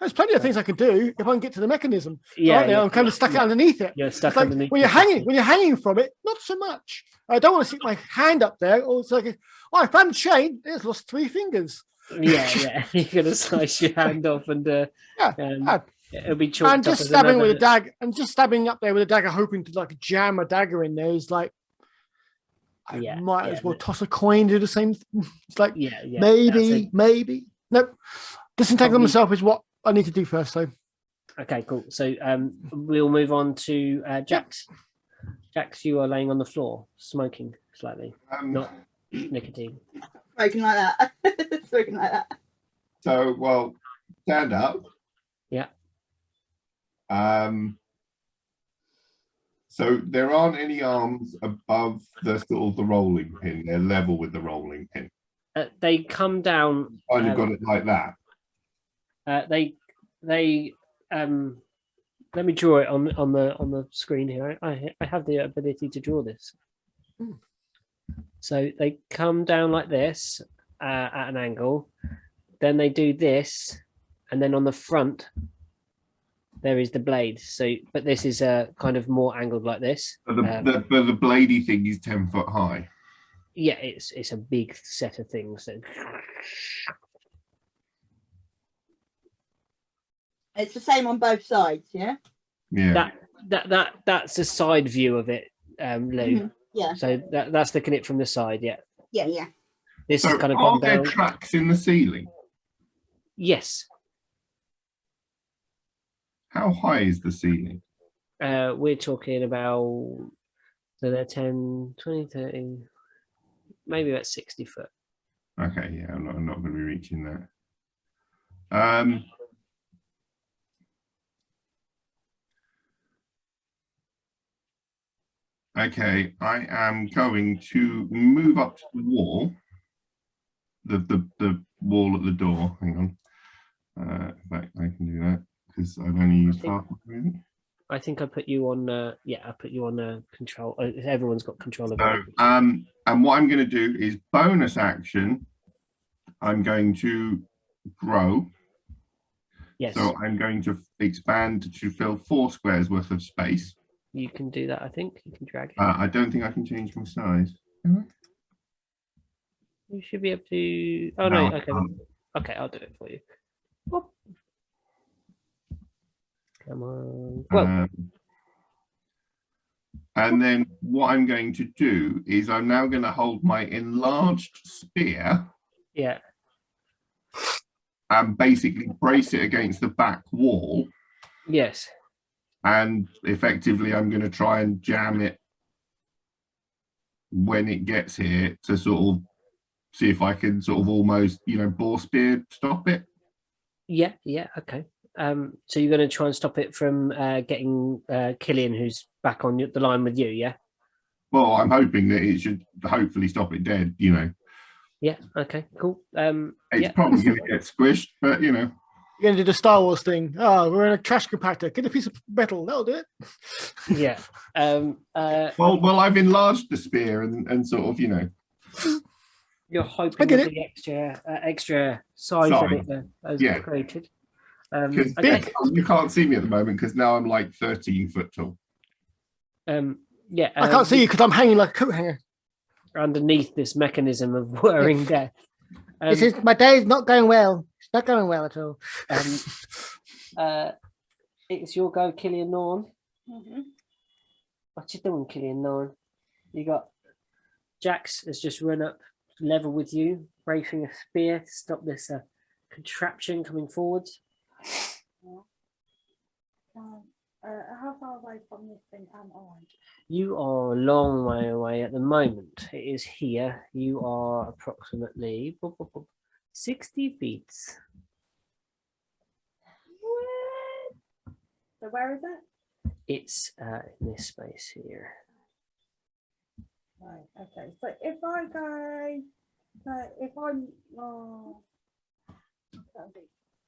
There's plenty of things I could do if I can get to the mechanism. Yeah, right now, I'm kind of stuck underneath it. You're stuck like underneath. When you're hanging from it, not so much. I don't want to stick my hand up there. Or it's like, I found a chain. It's lost 3 fingers. Yeah. You're gonna slice your hand off, and it'll be chalked and just stabbing with a dagger, and just stabbing up there with a dagger, hoping to like jam a dagger in there is like. I might as well toss a coin, do the same. It's like maybe. Nope. Disentangle myself is what I need to do first. So. Okay, cool. So we'll move on to Jax. Jax, you are laying on the floor, smoking slightly, not nicotine. Smoking like that. Smoking like that. So, well, stand up. Yeah. So there aren't any arms above the sort of the rolling pin. They're level with the rolling pin. They come down. Kind of got it like that. They let me draw it on the screen here. I have the ability to draw this. So they come down like this at an angle. Then they do this, and then on the front there is the blade. So, but this is kind of more angled like this. But the bladey thing is 10 foot high. Yeah, it's a big set of things. So. It's the same on both sides, yeah. Yeah. That's a side view of it, Lou. Mm-hmm. Yeah. So that's looking at it from the side. Yeah. Yeah. This so is kind of are gone there down. tracks in the ceiling? Yes. How high is the ceiling? We're talking about, so they're 10, 20, 30, maybe about 60 foot. Okay, yeah, I'm not going to be reaching that. Okay, I am going to move up to the wall. The wall at the door. Hang on. In fact, I can do that because I've only used half of it. I think I put you on. I put you on control. Everyone's got control of So, it. and what I'm going to do is bonus action. I'm going to grow. Yes. So I'm going to expand to fill 4 squares worth of space. You can do that. I think you can drag it. I don't think I can change my size. You should be able to. Oh no. No, I Okay. can't. Okay, I'll do it for you. Whoop. Come on. And then what I'm going to do is I'm now going to hold my enlarged spear Yeah. and basically brace it against the back wall. Yes. And effectively, I'm going to try and jam it when it gets here to sort of see if I can sort of almost, boar spear stop it. Yeah. Yeah. Okay. So you're going to try and stop it from getting Killian, who's back on the line with you. Yeah. Well, I'm hoping that it should hopefully stop it dead. Yeah. Okay. Cool. It's probably going to get squished, but You're going to do the Star Wars thing. Oh, we're in a trash compactor. Get a piece of metal. That'll do it. Yeah. Well, I've enlarged the spear and sort of, You're hoping with the extra size that it has created. Because Okay. you can't see me at the moment because now I'm like 13 foot tall. Yeah. I can't see you because I'm hanging like a coat hanger. Underneath this mechanism of whirring death. My day is not going well. It's not going well at all. It's your go, Killian Norn. Mm-hmm. What you doing, Killian Norn? You got Jax has just run up level with you, bracing a spear to stop this contraption coming forwards. How far away from this thing am I? You are a long way away at the moment. It is here. You are approximately 60 feet. So where is it? It's in this space here. Right. Okay. So if I go, if I'm,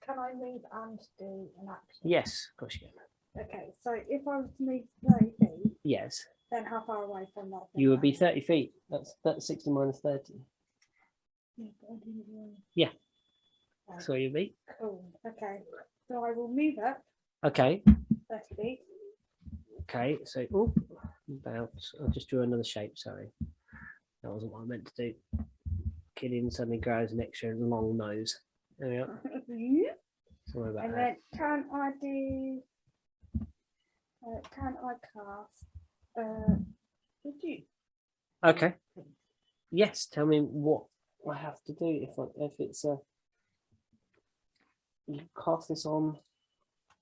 can I move and do an action? Yes, of course you can. Okay. So if I was to move 30 feet, Yes. then how far away from that? You would be 30 feet. That's 60 minus 30. Yeah. That's where you'd be. Cool. Okay. So I will move up Okay. 30 feet. Okay. So, bounce. I'll just draw another shape. Sorry. That wasn't what I meant to do. Killian suddenly grows an extra long nose. There we are. Sorry about And that. then can I cast would you? Okay. Yes. Tell me what I have to do if it's you cast this on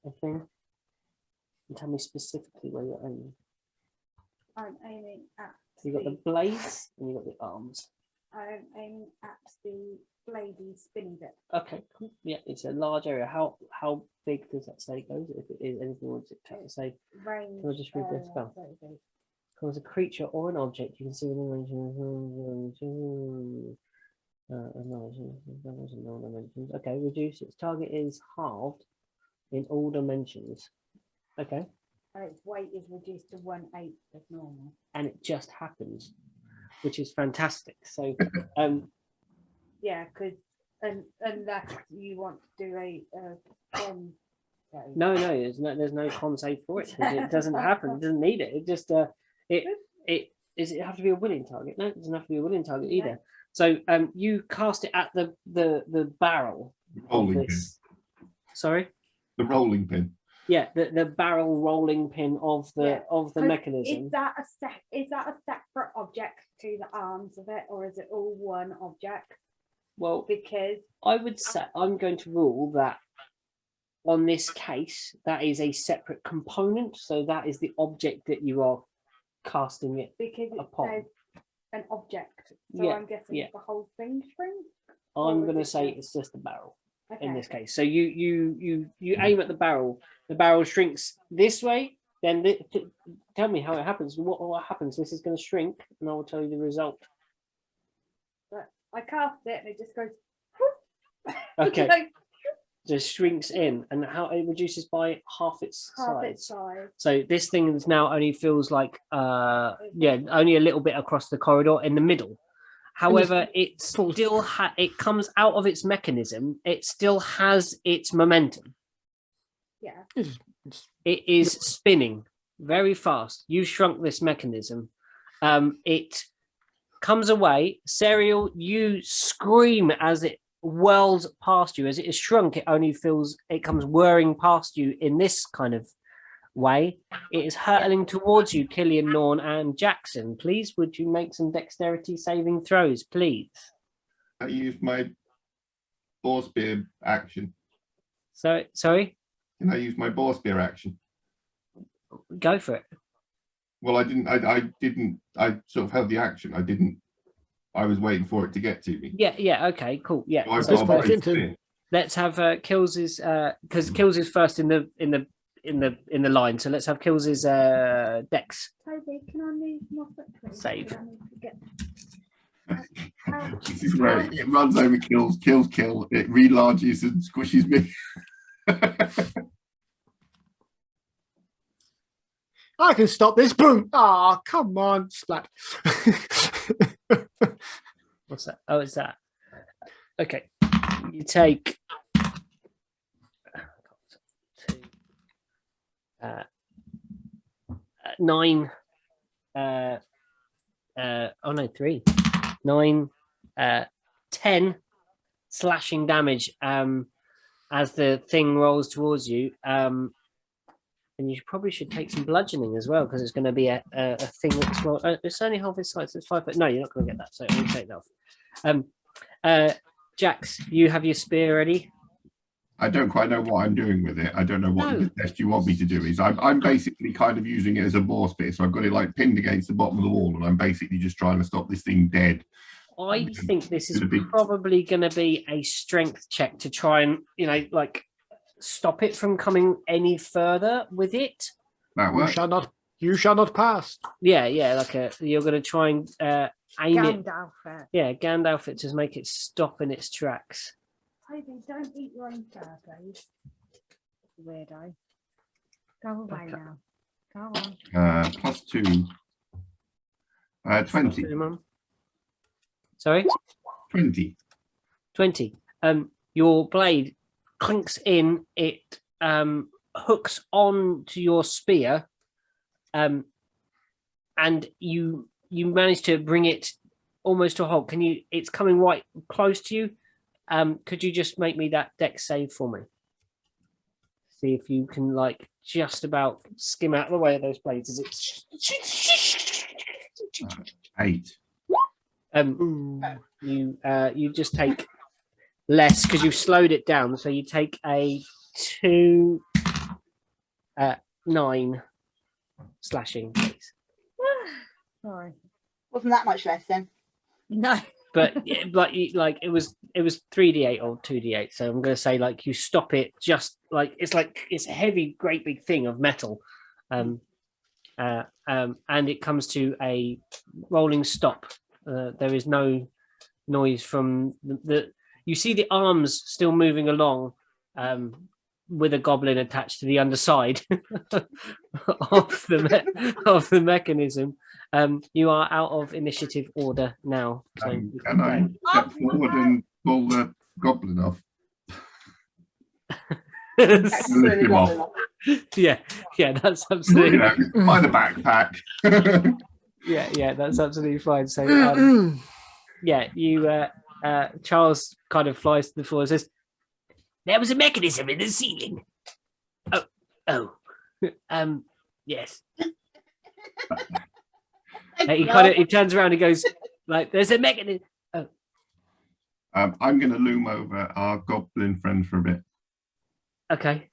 a thing and tell me specifically where you're aiming. I'm aiming at So you got the blades and you got the arms. I'm aiming at the bladey spinning bit. Okay, cool. Yeah, it's a large area. How big does that say goes? If it is anything wants it to say. Range. Can I just read the spell? Cause a creature or an object you can see within range. Okay, reduce its target is halved in all dimensions. Okay. And its weight is reduced to 1/8 of normal. And it just happens, which is fantastic. So yeah, because unless you want to do a con save. No, there's no con save for it. It doesn't happen. It doesn't need it. It just it have to be a willing target? No, it doesn't have to be a willing target either. So you cast it at the barrel of this. Sorry? The rolling pin. Yeah, the barrel rolling pin of the mechanism. Is that a separate object to the arms of it, or is it all one object? Well, because I would say I'm going to rule that on this case, that is a separate component. So that is the object that you are casting it because it upon. says an object. So I'm guessing the whole thing shrinks. I'm going to say it's just the barrel in this case. So you aim at the barrel. The barrel shrinks this way, then tell me how it happens. What happens? This is going to shrink, and I will tell you the result. I cast it, and it just goes. Okay. Like, Just shrinks in, and how it reduces by half its half size. its size. So this thing is now only feels like only a little bit across the corridor in the middle. However, it still it comes out of its mechanism. It still has its momentum. Yeah. It is spinning very fast. You shrunk this mechanism. It comes away. Serial, you scream as it whirls past you. As it is shrunk, it only feels it comes whirring past you in this kind of way. It is hurtling towards you, Killian, Norn, and Jackson. Please, would you make some dexterity saving throws, please? I used my boar spear action. So, sorry? Can I use my boar spear action? Go for it. Well, I didn't. I didn't. I sort of held the action. I didn't. I was waiting for it to get to me. Yeah. Okay. Cool. Yeah. So I've So got a bow spear. let's have Kills' because Kills is first in the line. So let's have Kills' dex Toby, can I move my footprint? save. I need to get... This is where it runs over, kills. It re-larges and squishes me. I can stop this. Boom. Ah, come on. Splat. What's that? Oh, it's that. Okay. You take 9 3 9 10 slashing damage as the thing rolls towards you, and you probably should take some bludgeoning as well, because it's going to be a thing that's it's only half its size, so it's 5 foot. No, you're not going to get that, so we'll take that off. Jax, you have your spear ready. I don't quite know what I'm doing with it. I don't know what the test you want me to do is. I'm basically kind of using it as a boar spear, so I've got it like pinned against the bottom of the wall, and I'm basically just trying to stop this thing dead. I think this is probably going to be a strength check to try and, stop it from coming any further with it. That works. You shall not pass. Yeah, you're going to try and aim Gandalf it. Yeah, Gandalf it to make it stop in its tracks. Toby, don't eat your own fur, please. Weirdo. Go away now. Go on. +2. 20. Sorry? 20. 20. Your blade clinks in, it hooks on to your spear, and you manage to bring it almost to a halt. It's coming right close to you. Could you just make me that dex save for me? See if you can just about skim out of the way of those blades. 8. You just take less because you've slowed it down, so you take a 2 9 slashing, please. Sorry. Wasn't that much less then? No. But it was 3d8 or 2d8, so I'm going to say you stop it just it's a heavy, great big thing of metal, and it comes to a rolling stop. There is no noise from the you see the arms still moving along, with a goblin attached to the underside of the mechanism. You are out of initiative order now. So Can I step forward and pull the goblin off? Lift him off. Yeah, that's absolutely. By the backpack. Yeah, that's absolutely fine. So, you, Charles kind of flies to the floor and says, "There was a mechanism in the ceiling." Yes. He turns around and goes, "There's a mechanism." Oh. I'm going to loom over our goblin friend for a bit. Okay.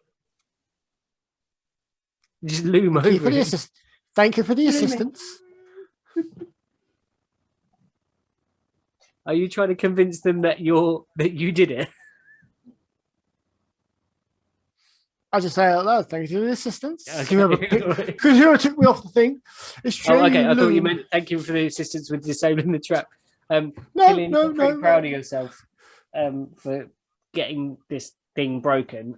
Just loom over. Thank you for the assistance. Are you trying to convince them that you did it? I just say out loud, thank you for the assistance. Okay. Because whoever took me off the thing. It's true. Oh, okay. I thought you meant thank you for the assistance with disabling the trap. No, Illin, no, you're pretty no, proud no. of yourself for getting this thing broken.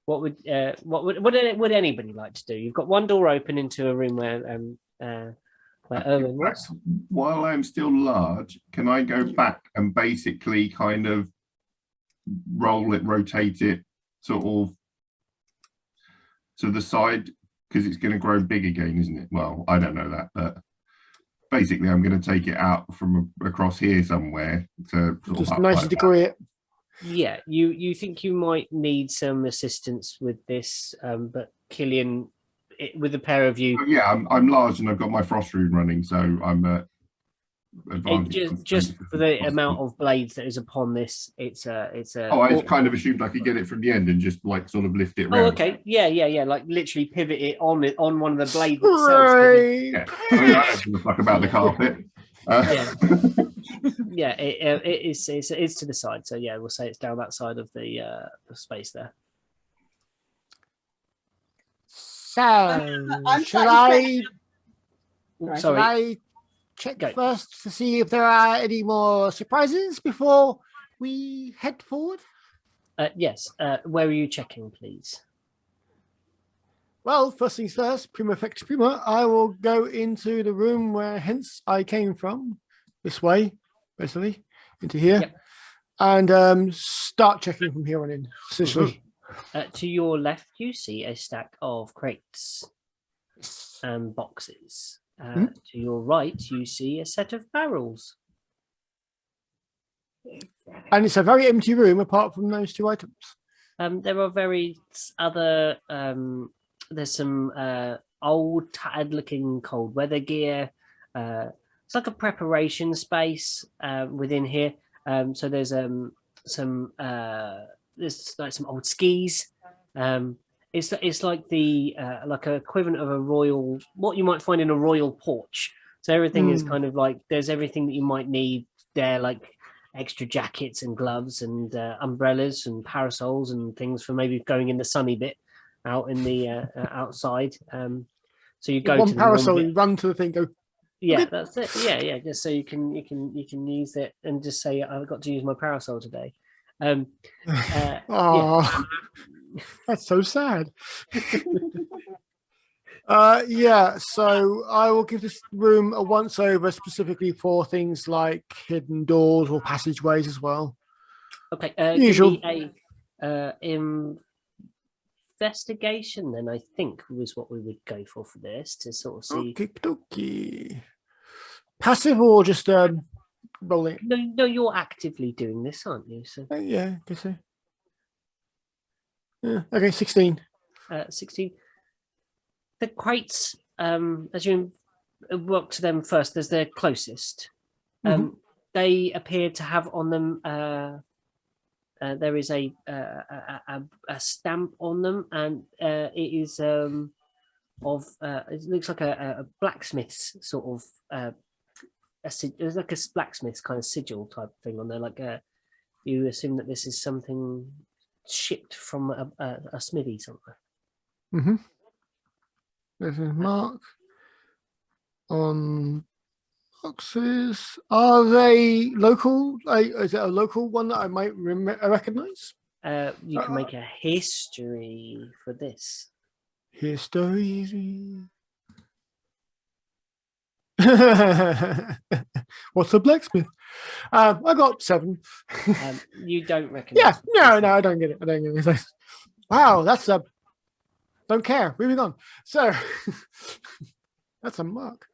What would anybody like to do? You've got one door open into a room where Erwin was. While I'm still large, can I go back and basically kind of rotate it sort of to the side, because it's going to grow big again, isn't it? Well, I don't know that, but basically I'm going to take it out from across here somewhere to sort Just of 90 degree it. Yeah, you think you might need some assistance with this, but Killian, with the pair of you, yeah, I'm large and I've got my frost rune running, so I'm just for the amount of blades that is upon this, it's a. Oh, I kind of assumed I could get it from the end and just like sort of lift it. Oh, okay, yeah, like literally pivot it on one of the blades itself. Right. Yeah, I mean, I don't give a fuck about the carpet. Yeah, it's to the side, so yeah, we'll say it's down that side of the space there. So, I'm should slightly I Sorry, check Go. first to see if there are any more surprises before we head forward? yes. Where are you checking, please? Well, first things first, prima facie prima, I will go into the room where hence I came from, this way, basically, into here, Yep. and start checking from here on in, essentially. To your left, you see a stack of crates and boxes. To your right, you see a set of barrels. And it's a very empty room apart from those two items. There are various other. There's some old, tattered-looking cold weather gear. It's like a preparation space within here. So there's like some old skis. It's like the like a equivalent of a royal, what you might find in a royal porch. So everything is kind of like, there's everything that you might need there, like extra jackets and gloves and umbrellas and parasols and things for maybe going in the sunny bit out in the outside. So you go one to the parasol, you run to the thing, go. yeah, okay. that's it. Yeah. Just so you can use it and just say I've got to use my parasol today. Oh, that's so sad. Yeah, so I will give this room a once over specifically for things like hidden doors or passageways as well. Okay, Usual. give me a investigation then, I think, was what we would go for this, to sort of see. Okie. Passive or just rolling? No, you're actively doing this, aren't you? So Yeah, I guess so. Yeah, okay, 16. 16. The crates, as you walk to them first, there's the closest. They appear to have on them. There is a stamp on them, and it is of. It looks like a blacksmith's sort of. There's like a blacksmith's kind of sigil type thing on there. Like you assume that this is something shipped from a smithy somewhere. There's a mark on boxes. Are they local? Is it a local one that I might recognize? You can make a history for this. History. What's a blacksmith? I got 7. You don't recognize. Yeah, no, I don't get it. It's like, wow, that's a. Don't care. Moving on. So that's a mark.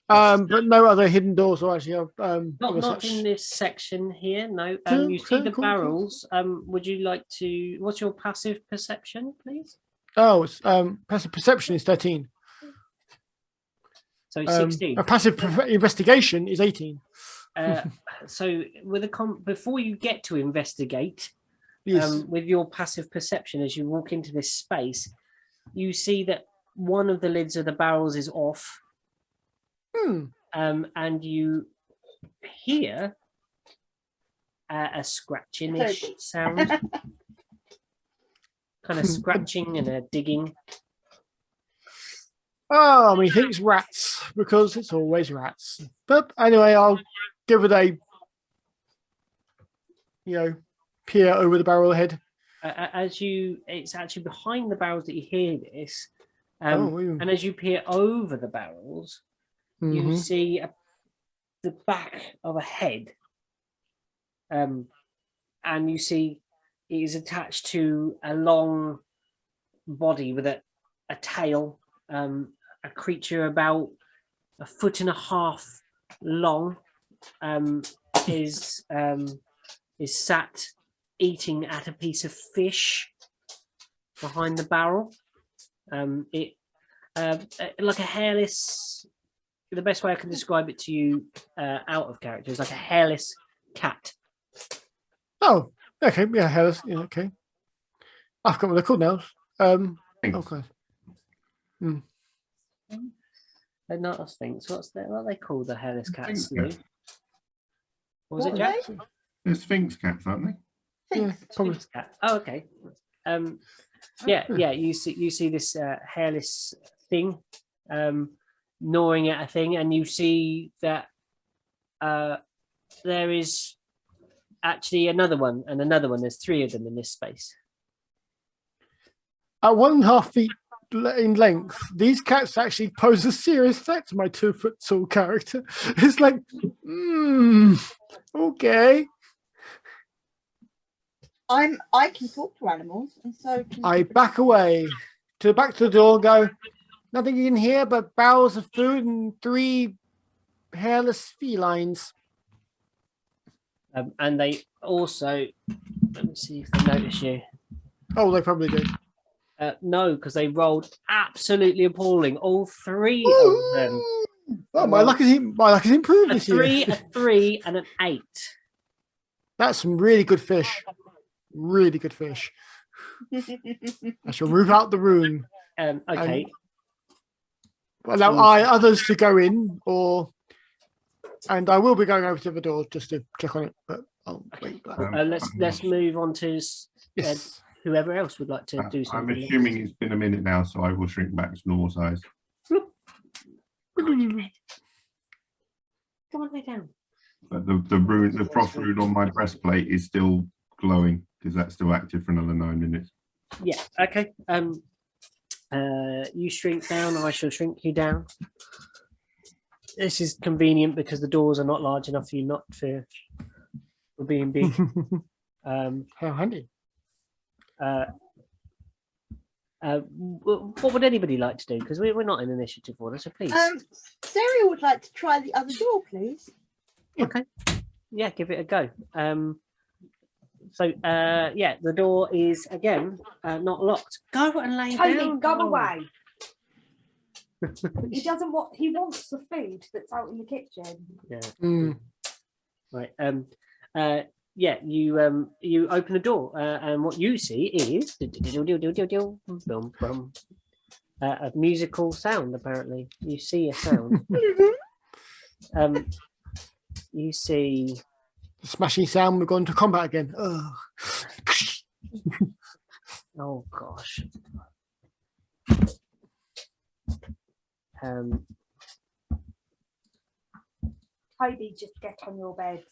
But no other hidden doors or actually. Not in this section here. No. You see the barrels. Would you like to? What's your passive perception, please? Oh, it's, passive perception is 13. So 16. A passive investigation is 18. So with before you get to investigate, Yes. with your passive perception, as you walk into this space, you see that one of the lids of the barrels is off. And you hear a scratching-ish sound. kind of scratching and digging. Oh, he thinks rats because it's always rats. But anyway, I'll give it a, peer over the barrel ahead. It's actually behind the barrels that you hear this. Oh, and as you peer over the barrels, you see the back of a head. And you see it is attached to a long body with a tail. A creature about 1.5 feet long is sat eating at a piece of fish behind the barrel. It like a hairless. The best way I can describe it to you out of character is like a hairless cat. Oh, okay, yeah, hairless. Yeah, okay. I've got what they're called now. Okay. They're not a sphinx. What are they called? The hairless cats. Sphinx cat. What was it, Jack? They're sphinx cats, aren't they? Yeah, probably. Sphinx cat. Oh, okay. Yeah. You see this hairless thing gnawing at a thing, and you see that there is actually another one and another one. There's 3 of them in this space. At 1.5 feet in length, these cats actually pose a serious threat to my 2-foot tall character. It's like, okay. I can talk to animals, and so I back away to the back to the door. Go. Nothing in here but barrels of food and 3 hairless felines. And they also, let me see if they notice you. Oh, they probably do. No, because they rolled absolutely appalling. All 3 of them. Oh, my luck is improved this year. A 3, and an 8. That's some really good fish. Really good fish. I shall move out the room. Okay. Allow others to go in, and I will be going over to the door just to check on it. But I'll wait. Let's move on to Yes. whoever else would like to do something. I'm assuming it's been a minute now, so I will shrink back to normal size. Come on, lay down. But the frost rune on my breastplate is still glowing because that's still active for another 9 minutes. Yeah. Okay. You shrink down. I shall shrink you down. This is convenient because the doors are not large enough for you not for being big. How handy. What would anybody like to do? Because we're not in initiative order, so please. Sarah would like to try the other door, please. Okay. Yeah, give it a go. The door is again not locked. Go and lay Tony, down. go away. He doesn't want. He wants the food that's out in the kitchen. Yeah. Right. You open the door, and what you see is a musical sound. Apparently, you see a sound. You see The smashing sound. We're going to combat again. Oh, oh gosh. Toby, just get on your bed.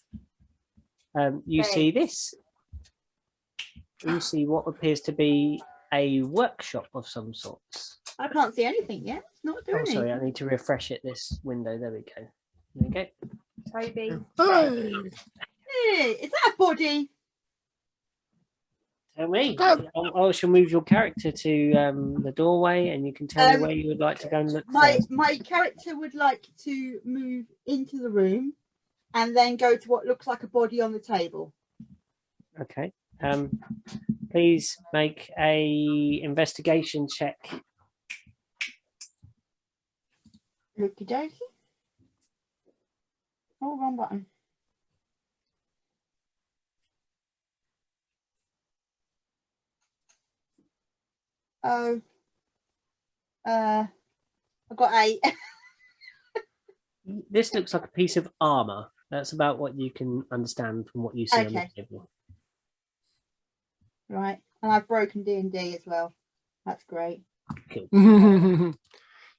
You see this. You see what appears to be a workshop of some sorts. I can't see anything yet. It's not doing Oh, sorry, anything. I need to refresh it. This window. There we go. There we go. Toby. hey. Hey, is that a body? Tell me. Oh. I shall move your character to the doorway, and you can tell me where you would like to go and look. first. My character would like to move into the room and then go to what looks like a body on the table. Okay. Please make a investigation check. Okie dokie. Oh, wrong button. Oh. I've got 8. This looks like a piece of armor. That's about what you can understand from what you see on the Okay. table. Right. And I've broken D&D as well. That's great.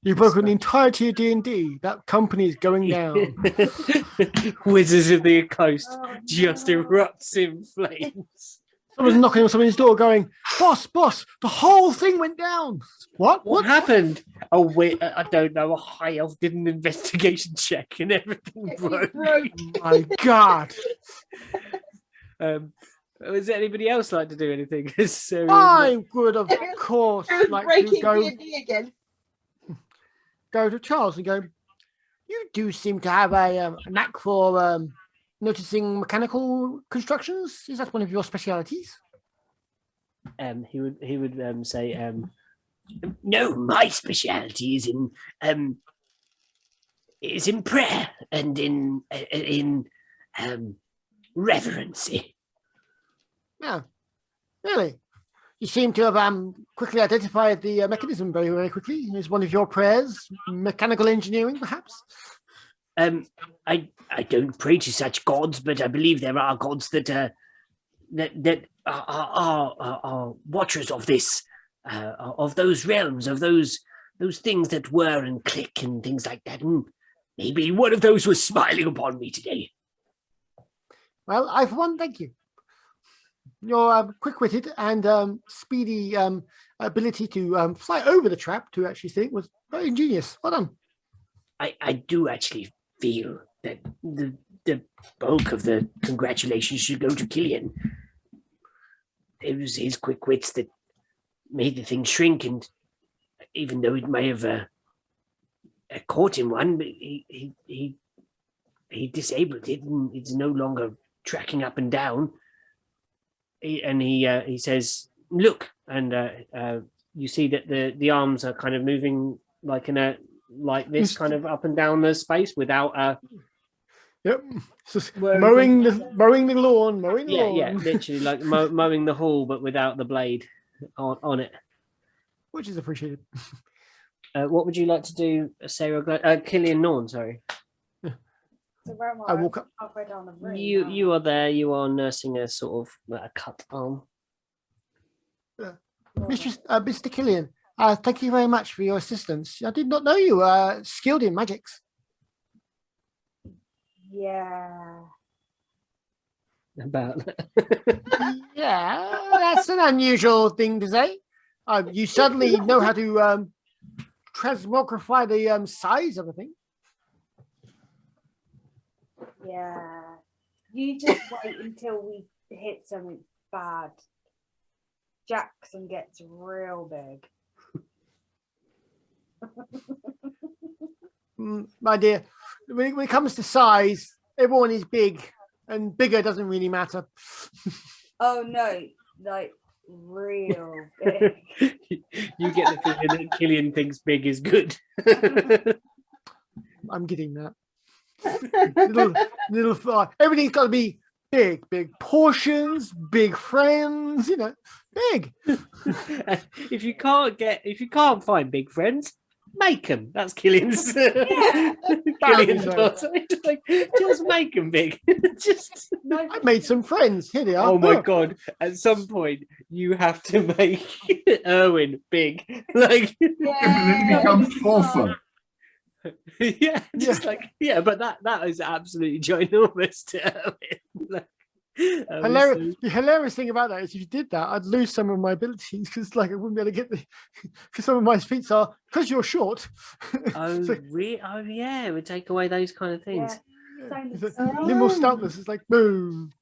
You've broken the entirety of D&D. That company is going down. Wizards of the Coast Oh, just no. erupts in flames. Someone's knocking on someone's door going, boss, the whole thing went down. What happened? Oh, wait, I don't know. A high elf did an investigation check and everything broke. My God. Does anybody else like to do anything? So, I would, of course, Who's like to breaking go D&D again? to Charles and go, you do seem to have a knack for noticing mechanical constructions. Is that one of your specialities? he would say, no, my speciality is in prayer and in reverency. Yeah, really. You seem to have quickly identified the mechanism very, very quickly. Is one of your prayers mechanical engineering, perhaps? I don't pray to such gods, but I believe there are gods that are watchers of this, of those realms, of those things that were and click and things like that. And maybe one of those was smiling upon me today. Well, I for one thank you. Your quick-witted and speedy ability to fly over the trap to actually think was very ingenious. Well done. I do actually feel that the bulk of the congratulations should go to Killian. It was his quick wits that made the thing shrink, and even though it may have caught him one, but he disabled it, and it's no longer tracking up and down. He says, "Look," and you see that the arms are kind of moving like this, kind of up and down the space without Yep. Just mowing the lawn, mowing the lawn. Yeah, literally like mowing the hall, but without the blade on it. Which is appreciated. What would you like to do, Sarah? Killian Norn, sorry. So where am I walk up. halfway down the room. You are there. You are nursing a sort of a cut arm. Mr. Killian, thank you very much for your assistance. I did not know you were skilled in magics. Yeah. About Yeah, that's an unusual thing to say. You suddenly know how to transmogrify the size of a thing. Yeah. You just wait until we hit something bad. Jackson gets real big. My dear, when it comes to size, everyone is big, and bigger doesn't really matter. Oh no, like real big. You get the feeling that Killian thinks big is good. I'm getting that. little everything's got to be big portions, big friends, big. If you can't find big friends, make them. That's Killian's. Killian's thoughts. Just make them big. I made some friends. Here they are. Oh my god! At some point, you have to make Erwin big. Like, But then he becomes 4 foot. but that is absolutely ginormous to Erwin. The hilarious thing about that is if you did that, I'd lose some of my abilities because I wouldn't be able to get because some of my feats are because you're short. Yeah, it would take away those kind of things. Nimble stoutness is like boom.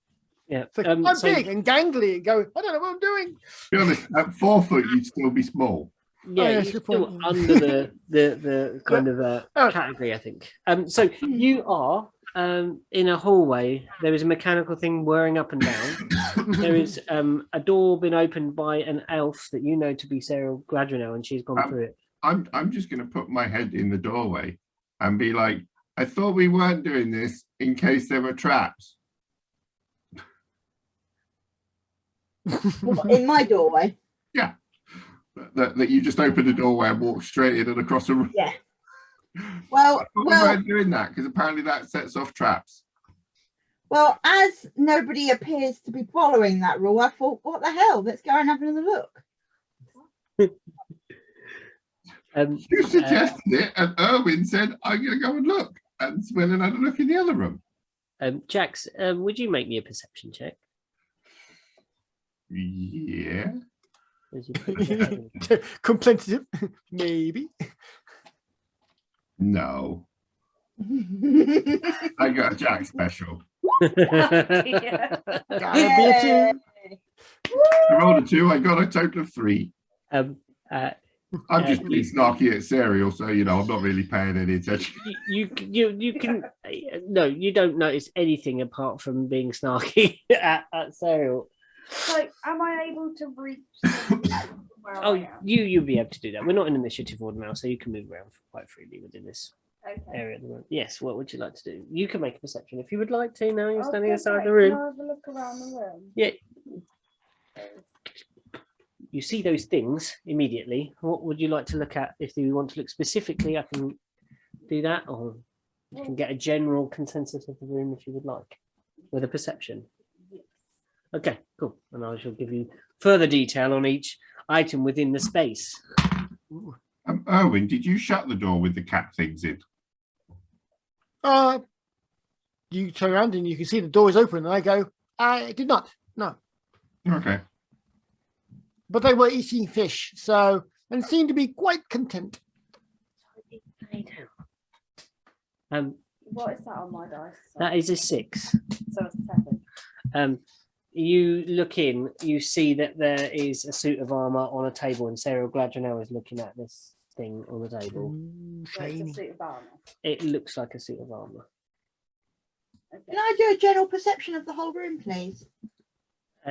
Yeah, I'm big and gangly and go, I don't know what I'm doing. To be honest, at 4 foot, you'd still be small. Yeah, you're still under the kind of category, I think. So you are in a hallway. There is a mechanical thing whirring up and down. There is a door been opened by an elf that you know to be Sarah Gladrinel, and she's gone through it. I'm just going to put my head in the doorway and be like, I thought we weren't doing this in case there were traps. In my doorway. Yeah. That you just open the doorway and walk straight in and across a room. Yeah. Well, we weren't doing that because apparently that sets off traps. Well, as nobody appears to be following that rule, I thought, what the hell? Let's go and have another look. You suggested it, and Erwin said, I'm going to go and look. And went and had a look in the other room. Jax, would you make me a perception check? Yeah. Contemplative, maybe. No. I got a Jack special. Yeah. Gotta be a 2. I rolled a 2. I got a total of 3. um, I'm just being snarky at cereal, so I'm not really paying any attention. you can no, you don't notice anything apart from being snarky at Serial. So, am I able to reach? Where Oh, I am? you'll be able to do that. We're not in initiative order now, so you can move around quite freely within this Okay. area at the moment. Yes. What would you like to do? You can make a perception if you would like to. Now you're standing Okay, inside great. the room. Can I have a look around the room? Yeah. You see those things immediately. What would you like to look at? If you want to look specifically, I can do that, or you can get a general consensus of the room if you would like, with a perception. Yes. Okay, cool. And I shall give you further detail on each item within the space. Erwin, did you shut the door with the cat things in? You turn around and you can see the door is open, and I go, I did not. No. Okay. But they were eating fish, so and seemed to be quite content. What is that on my dice? That is a 6. So it's 7. You look in, you see that there is a suit of armor on a table, and Sarah Gladronel is looking at this thing on the table. So it's a suit of armor. It looks like a suit of armor. Okay. Can I do a general perception of the whole room, please?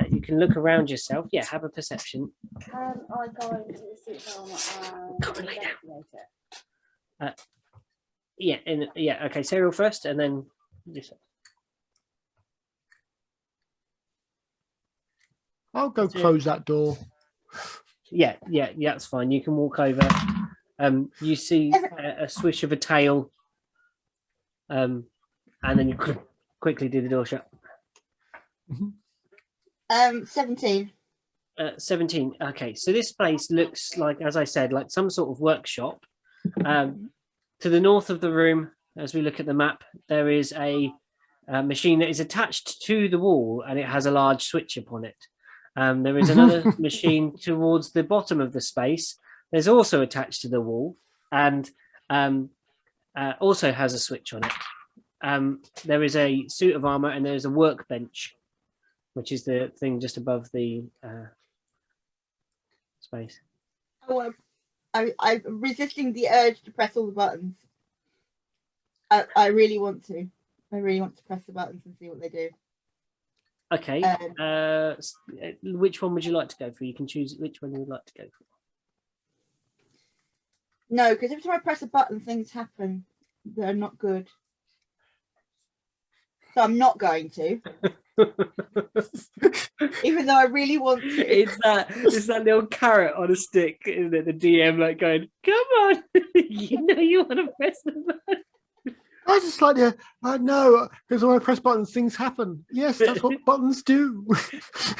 You can look around yourself. Yeah, have a perception. Can I go into the suit of armor and Come on, lay down. investigate it? Yeah. Okay, Sarah first, and then this. I'll go close that door. Yeah, that's fine. You can walk over. You see a swish of a tail, and then you quickly do the door shut. 17. 17. Okay, so this place looks like, as I said, like some sort of workshop. To the north of the room, as we look at the map, there is a machine that is attached to the wall, and it has a large switch upon it. There is another machine towards the bottom of the space. There's also attached to the wall, and also has a switch on it. There is a suit of armor, and there's a workbench, which is the thing just above the space. Oh, I'm resisting the urge to press all the buttons. I really want to. I really want to press the buttons and see what they do. Okay. Which one would you like to go for? You can choose which one you would like to go for. No, because every time I press a button, things happen that are not good. So I'm not going to. Even though I really want to. It's that little carrot on a stick, isn't it? The DM like going, come on, you know you want to press the button. I just like the, I know, because when I press buttons, things happen. Yes, that's what buttons do.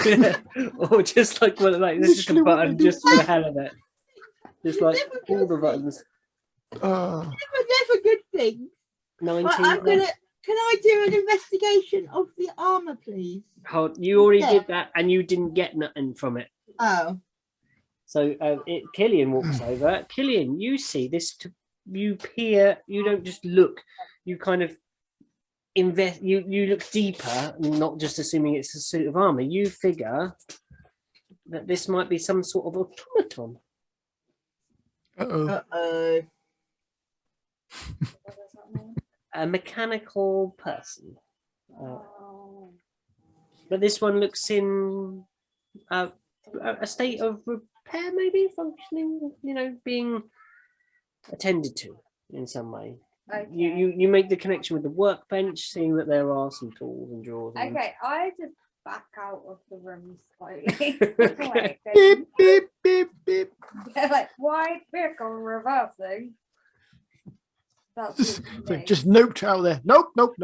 Yeah. Or just like, well, like this is a Literally what button they do. just for the hell of it. Just like Never all the good buttons. Never good things. 19. But I'm gonna. Can I do an investigation of the armor, please? You already Yeah. did that, and you didn't get nothing from it. Oh. So Killian walks over. Killian, you see this. You peer. You don't just look. You kind of invest. You look deeper, not just assuming it's a suit of armor. You figure that this might be some sort of automaton. Uh-oh. Uh-oh. What does that mean? A mechanical person. Oh. But this one looks in a state of repair, maybe functioning, being attended to in some way. Okay. You make the connection with the workbench, seeing that there are some tools and drawers. And... Okay, I just back out of the room slightly. Okay. Beep, beep, beep, beep. They're like, wide vehicle reversing. That's So just note out there. Nope. yeah.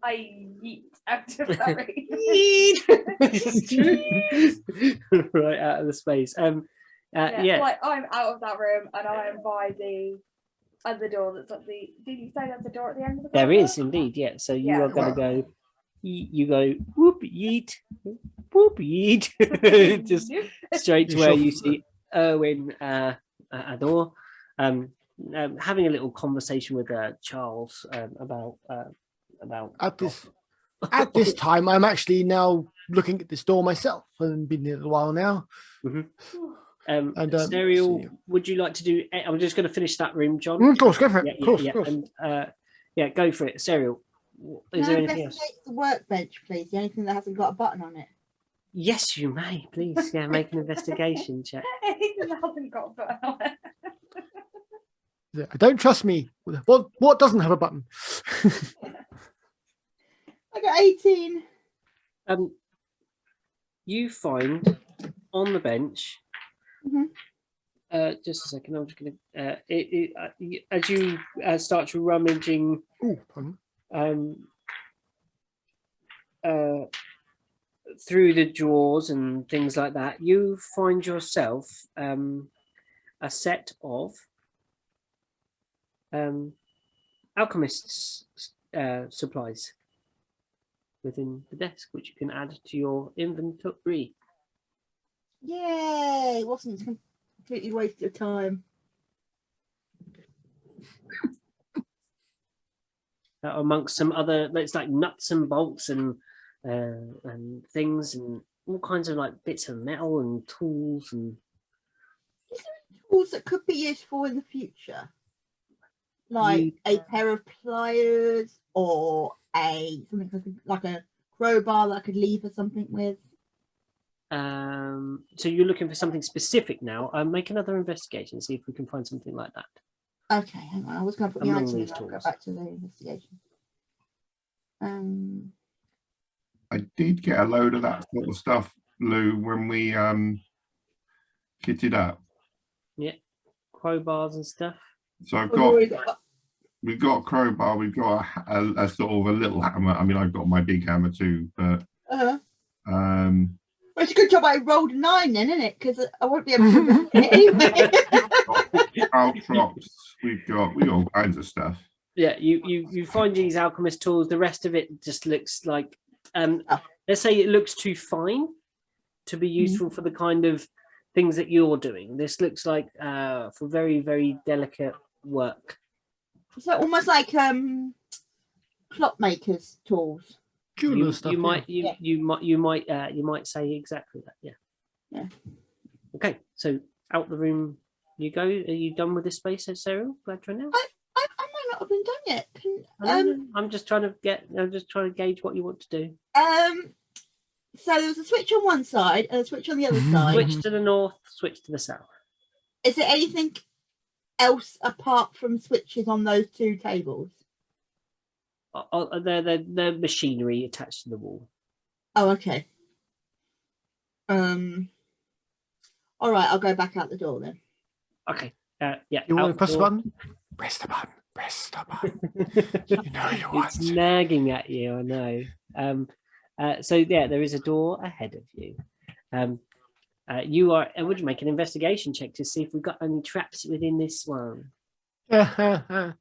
I yeet out of that room. Right out of the space. Yeah. Like I'm out of that room and I am by the other door that's at the. Did you say that's the door at the end of the There corridor? is indeed, yeah. So you Yeah. are going to go. You go whoop yeet, just straight to where you see Erwin Adore, having a little conversation with Charles about. At this time, I'm actually now looking at this door myself and been here a while now. Mm-hmm. Serial, would you like to do? I'm just going to finish that room, John. Of course, go for it. Of course. And go for it, Serial. Is there anything else? The workbench, please. The only thing that hasn't got a button on it. Yes, you may, please. Yeah, make an investigation check. Anything that hasn't got a button on it. Don't trust me. What doesn't have a button? I got 18. You find on the bench. Mm-hmm. Just a second. I'm just going to. As you start rummaging. Through the drawers and things like that, you find yourself a set of alchemist's supplies within the desk, which you can add to your inventory. Yay! It wasn't a completely waste of time. Amongst some other, it's like nuts and bolts and things and all kinds of like bits of metal and tools and. Is there tools that could be useful in the future, like a pair of pliers or something like a crowbar that I could lever something with? So you're looking for something specific now. Make another investigation, see if we can find something like that. Okay, hang on. I was going to put the item in. I'll go back to the investigation. I did get a load of that sort of stuff, Lou, when we kitted up. Yeah, crowbars and stuff. So we've got a crowbar, we've got a sort of a little hammer. I mean, I've got my big hammer too, but well, it's a good job I rolled a 9 then, isn't it? Because I won't be able to it anyway. Caltrops, we got all kinds of stuff. Yeah, you find these alchemist tools. The rest of it just looks like let's say it looks too fine to be useful for the kind of things that you're doing. This looks like for very, very delicate work. So almost like clockmakers tools. You might say exactly that. Yeah. Okay, so out the room you go. Are you done with this space, Sarah? Glad to know. I might not have been done yet. I'm just trying to gauge what you want to do. So there was a switch on one side and a switch on the other side. Switch to the north, switch to the south. Is there anything else apart from switches on those two tables? They're machinery attached to the wall. Oh, okay. All right, I'll go back out the door then. Okay. Yeah. You want to press the button? Press the button. Press the button. You know you want. It's nagging at you. I know. So yeah, there is a door ahead of you. I would make an investigation check to see if we've got any traps within this one. I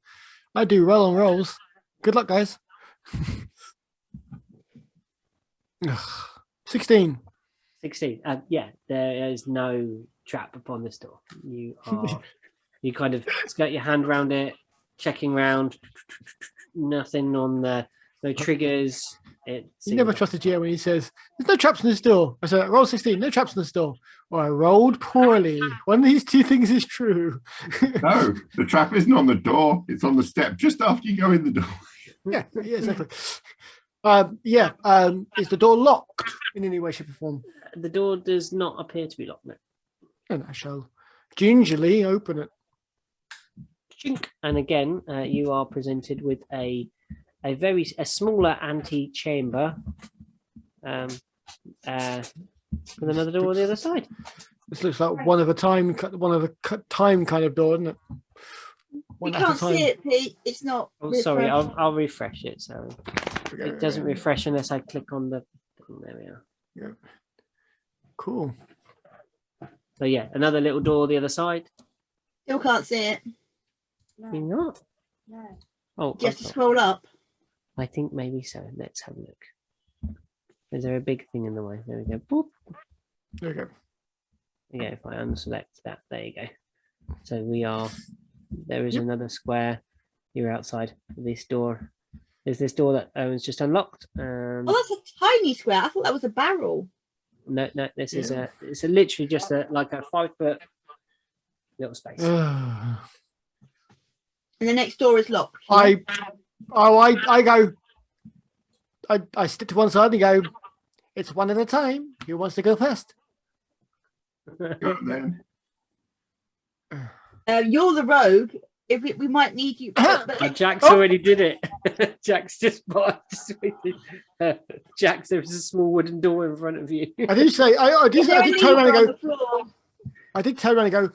do well on rolls. Good luck, guys. 16. 16. Yeah, there is no trap upon this door. You kind of got your hand around it, checking around. Nothing on the no triggers. You never trusted GM when he says, "There's no traps in this door." I said, "Roll 16, no traps in this door." Well, I rolled poorly. One of these two things is true. No, the trap isn't on the door. It's on the step just after you go in the door. Yeah, exactly. Is the door locked in any way, shape, or form? The door does not appear to be locked. No. And I shall gingerly open it. Chink. And again, you are presented with a smaller ante-chamber with another door on the other side. This looks like one of a time kind of door, doesn't it? one You at a can't time. see it, Pete. It's not. Oh, sorry, refreshed. I'll refresh it. So it doesn't refresh unless I click on the. There we are. Yeah. Cool. So yeah, another little door the other side. Still can't see it. You're No, not. no. Oh, You have to scroll up. I think maybe so. Let's have a look. Is there a big thing in the way? There we go. Boop. There you go. Yeah, if I unselect that, there you go. So we are. There is Yep. another square. You're outside this door. There's this door that Owen's just unlocked. Oh, that's a tiny square. I thought that was a barrel. No, this is Yeah. it's literally just like a 5 foot little space. And the next door is locked. I go. I stick to one side and go. It's one at a time. Who wants to go first? Go then. You're the rogue. If we might need you. Jack's already did it. Jack's just Jack's, there's a small wooden door in front of you. I did say. I Is there a did turn around lever on and the go. floor? I did turn around and go.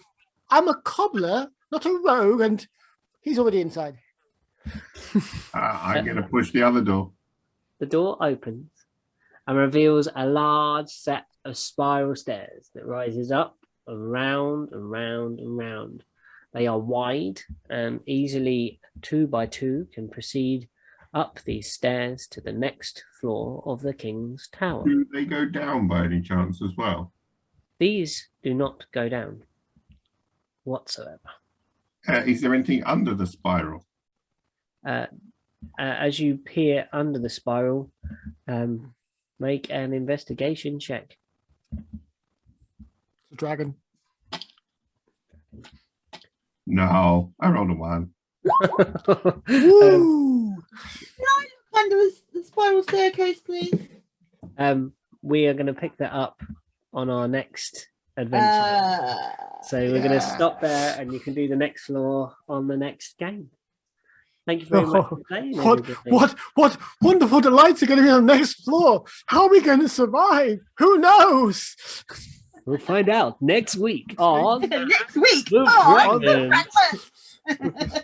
I'm a cobbler, not a rogue, and he's already inside. I'm going to push the other door. The door opens and reveals a large set of spiral stairs that rises up and round and round and round. They are wide and easily 2 by 2 can proceed up these stairs to the next floor of the king's tower. Do they go down by any chance as well? These do not go down whatsoever. Is there anything under the spiral? As you peer under the spiral, make an investigation check. The dragon. No, I rolled a 1. Woo! Under the spiral staircase, please. We are going to pick that up on our next adventure. So we're going to stop there, and you can do the next floor on the next game. Thank you very much for playing. everybody. What wonderful delights are going to be on the next floor? How are we going to survive? Who knows? We'll find out next week on Next week. The Oh, Fragments. Fragments.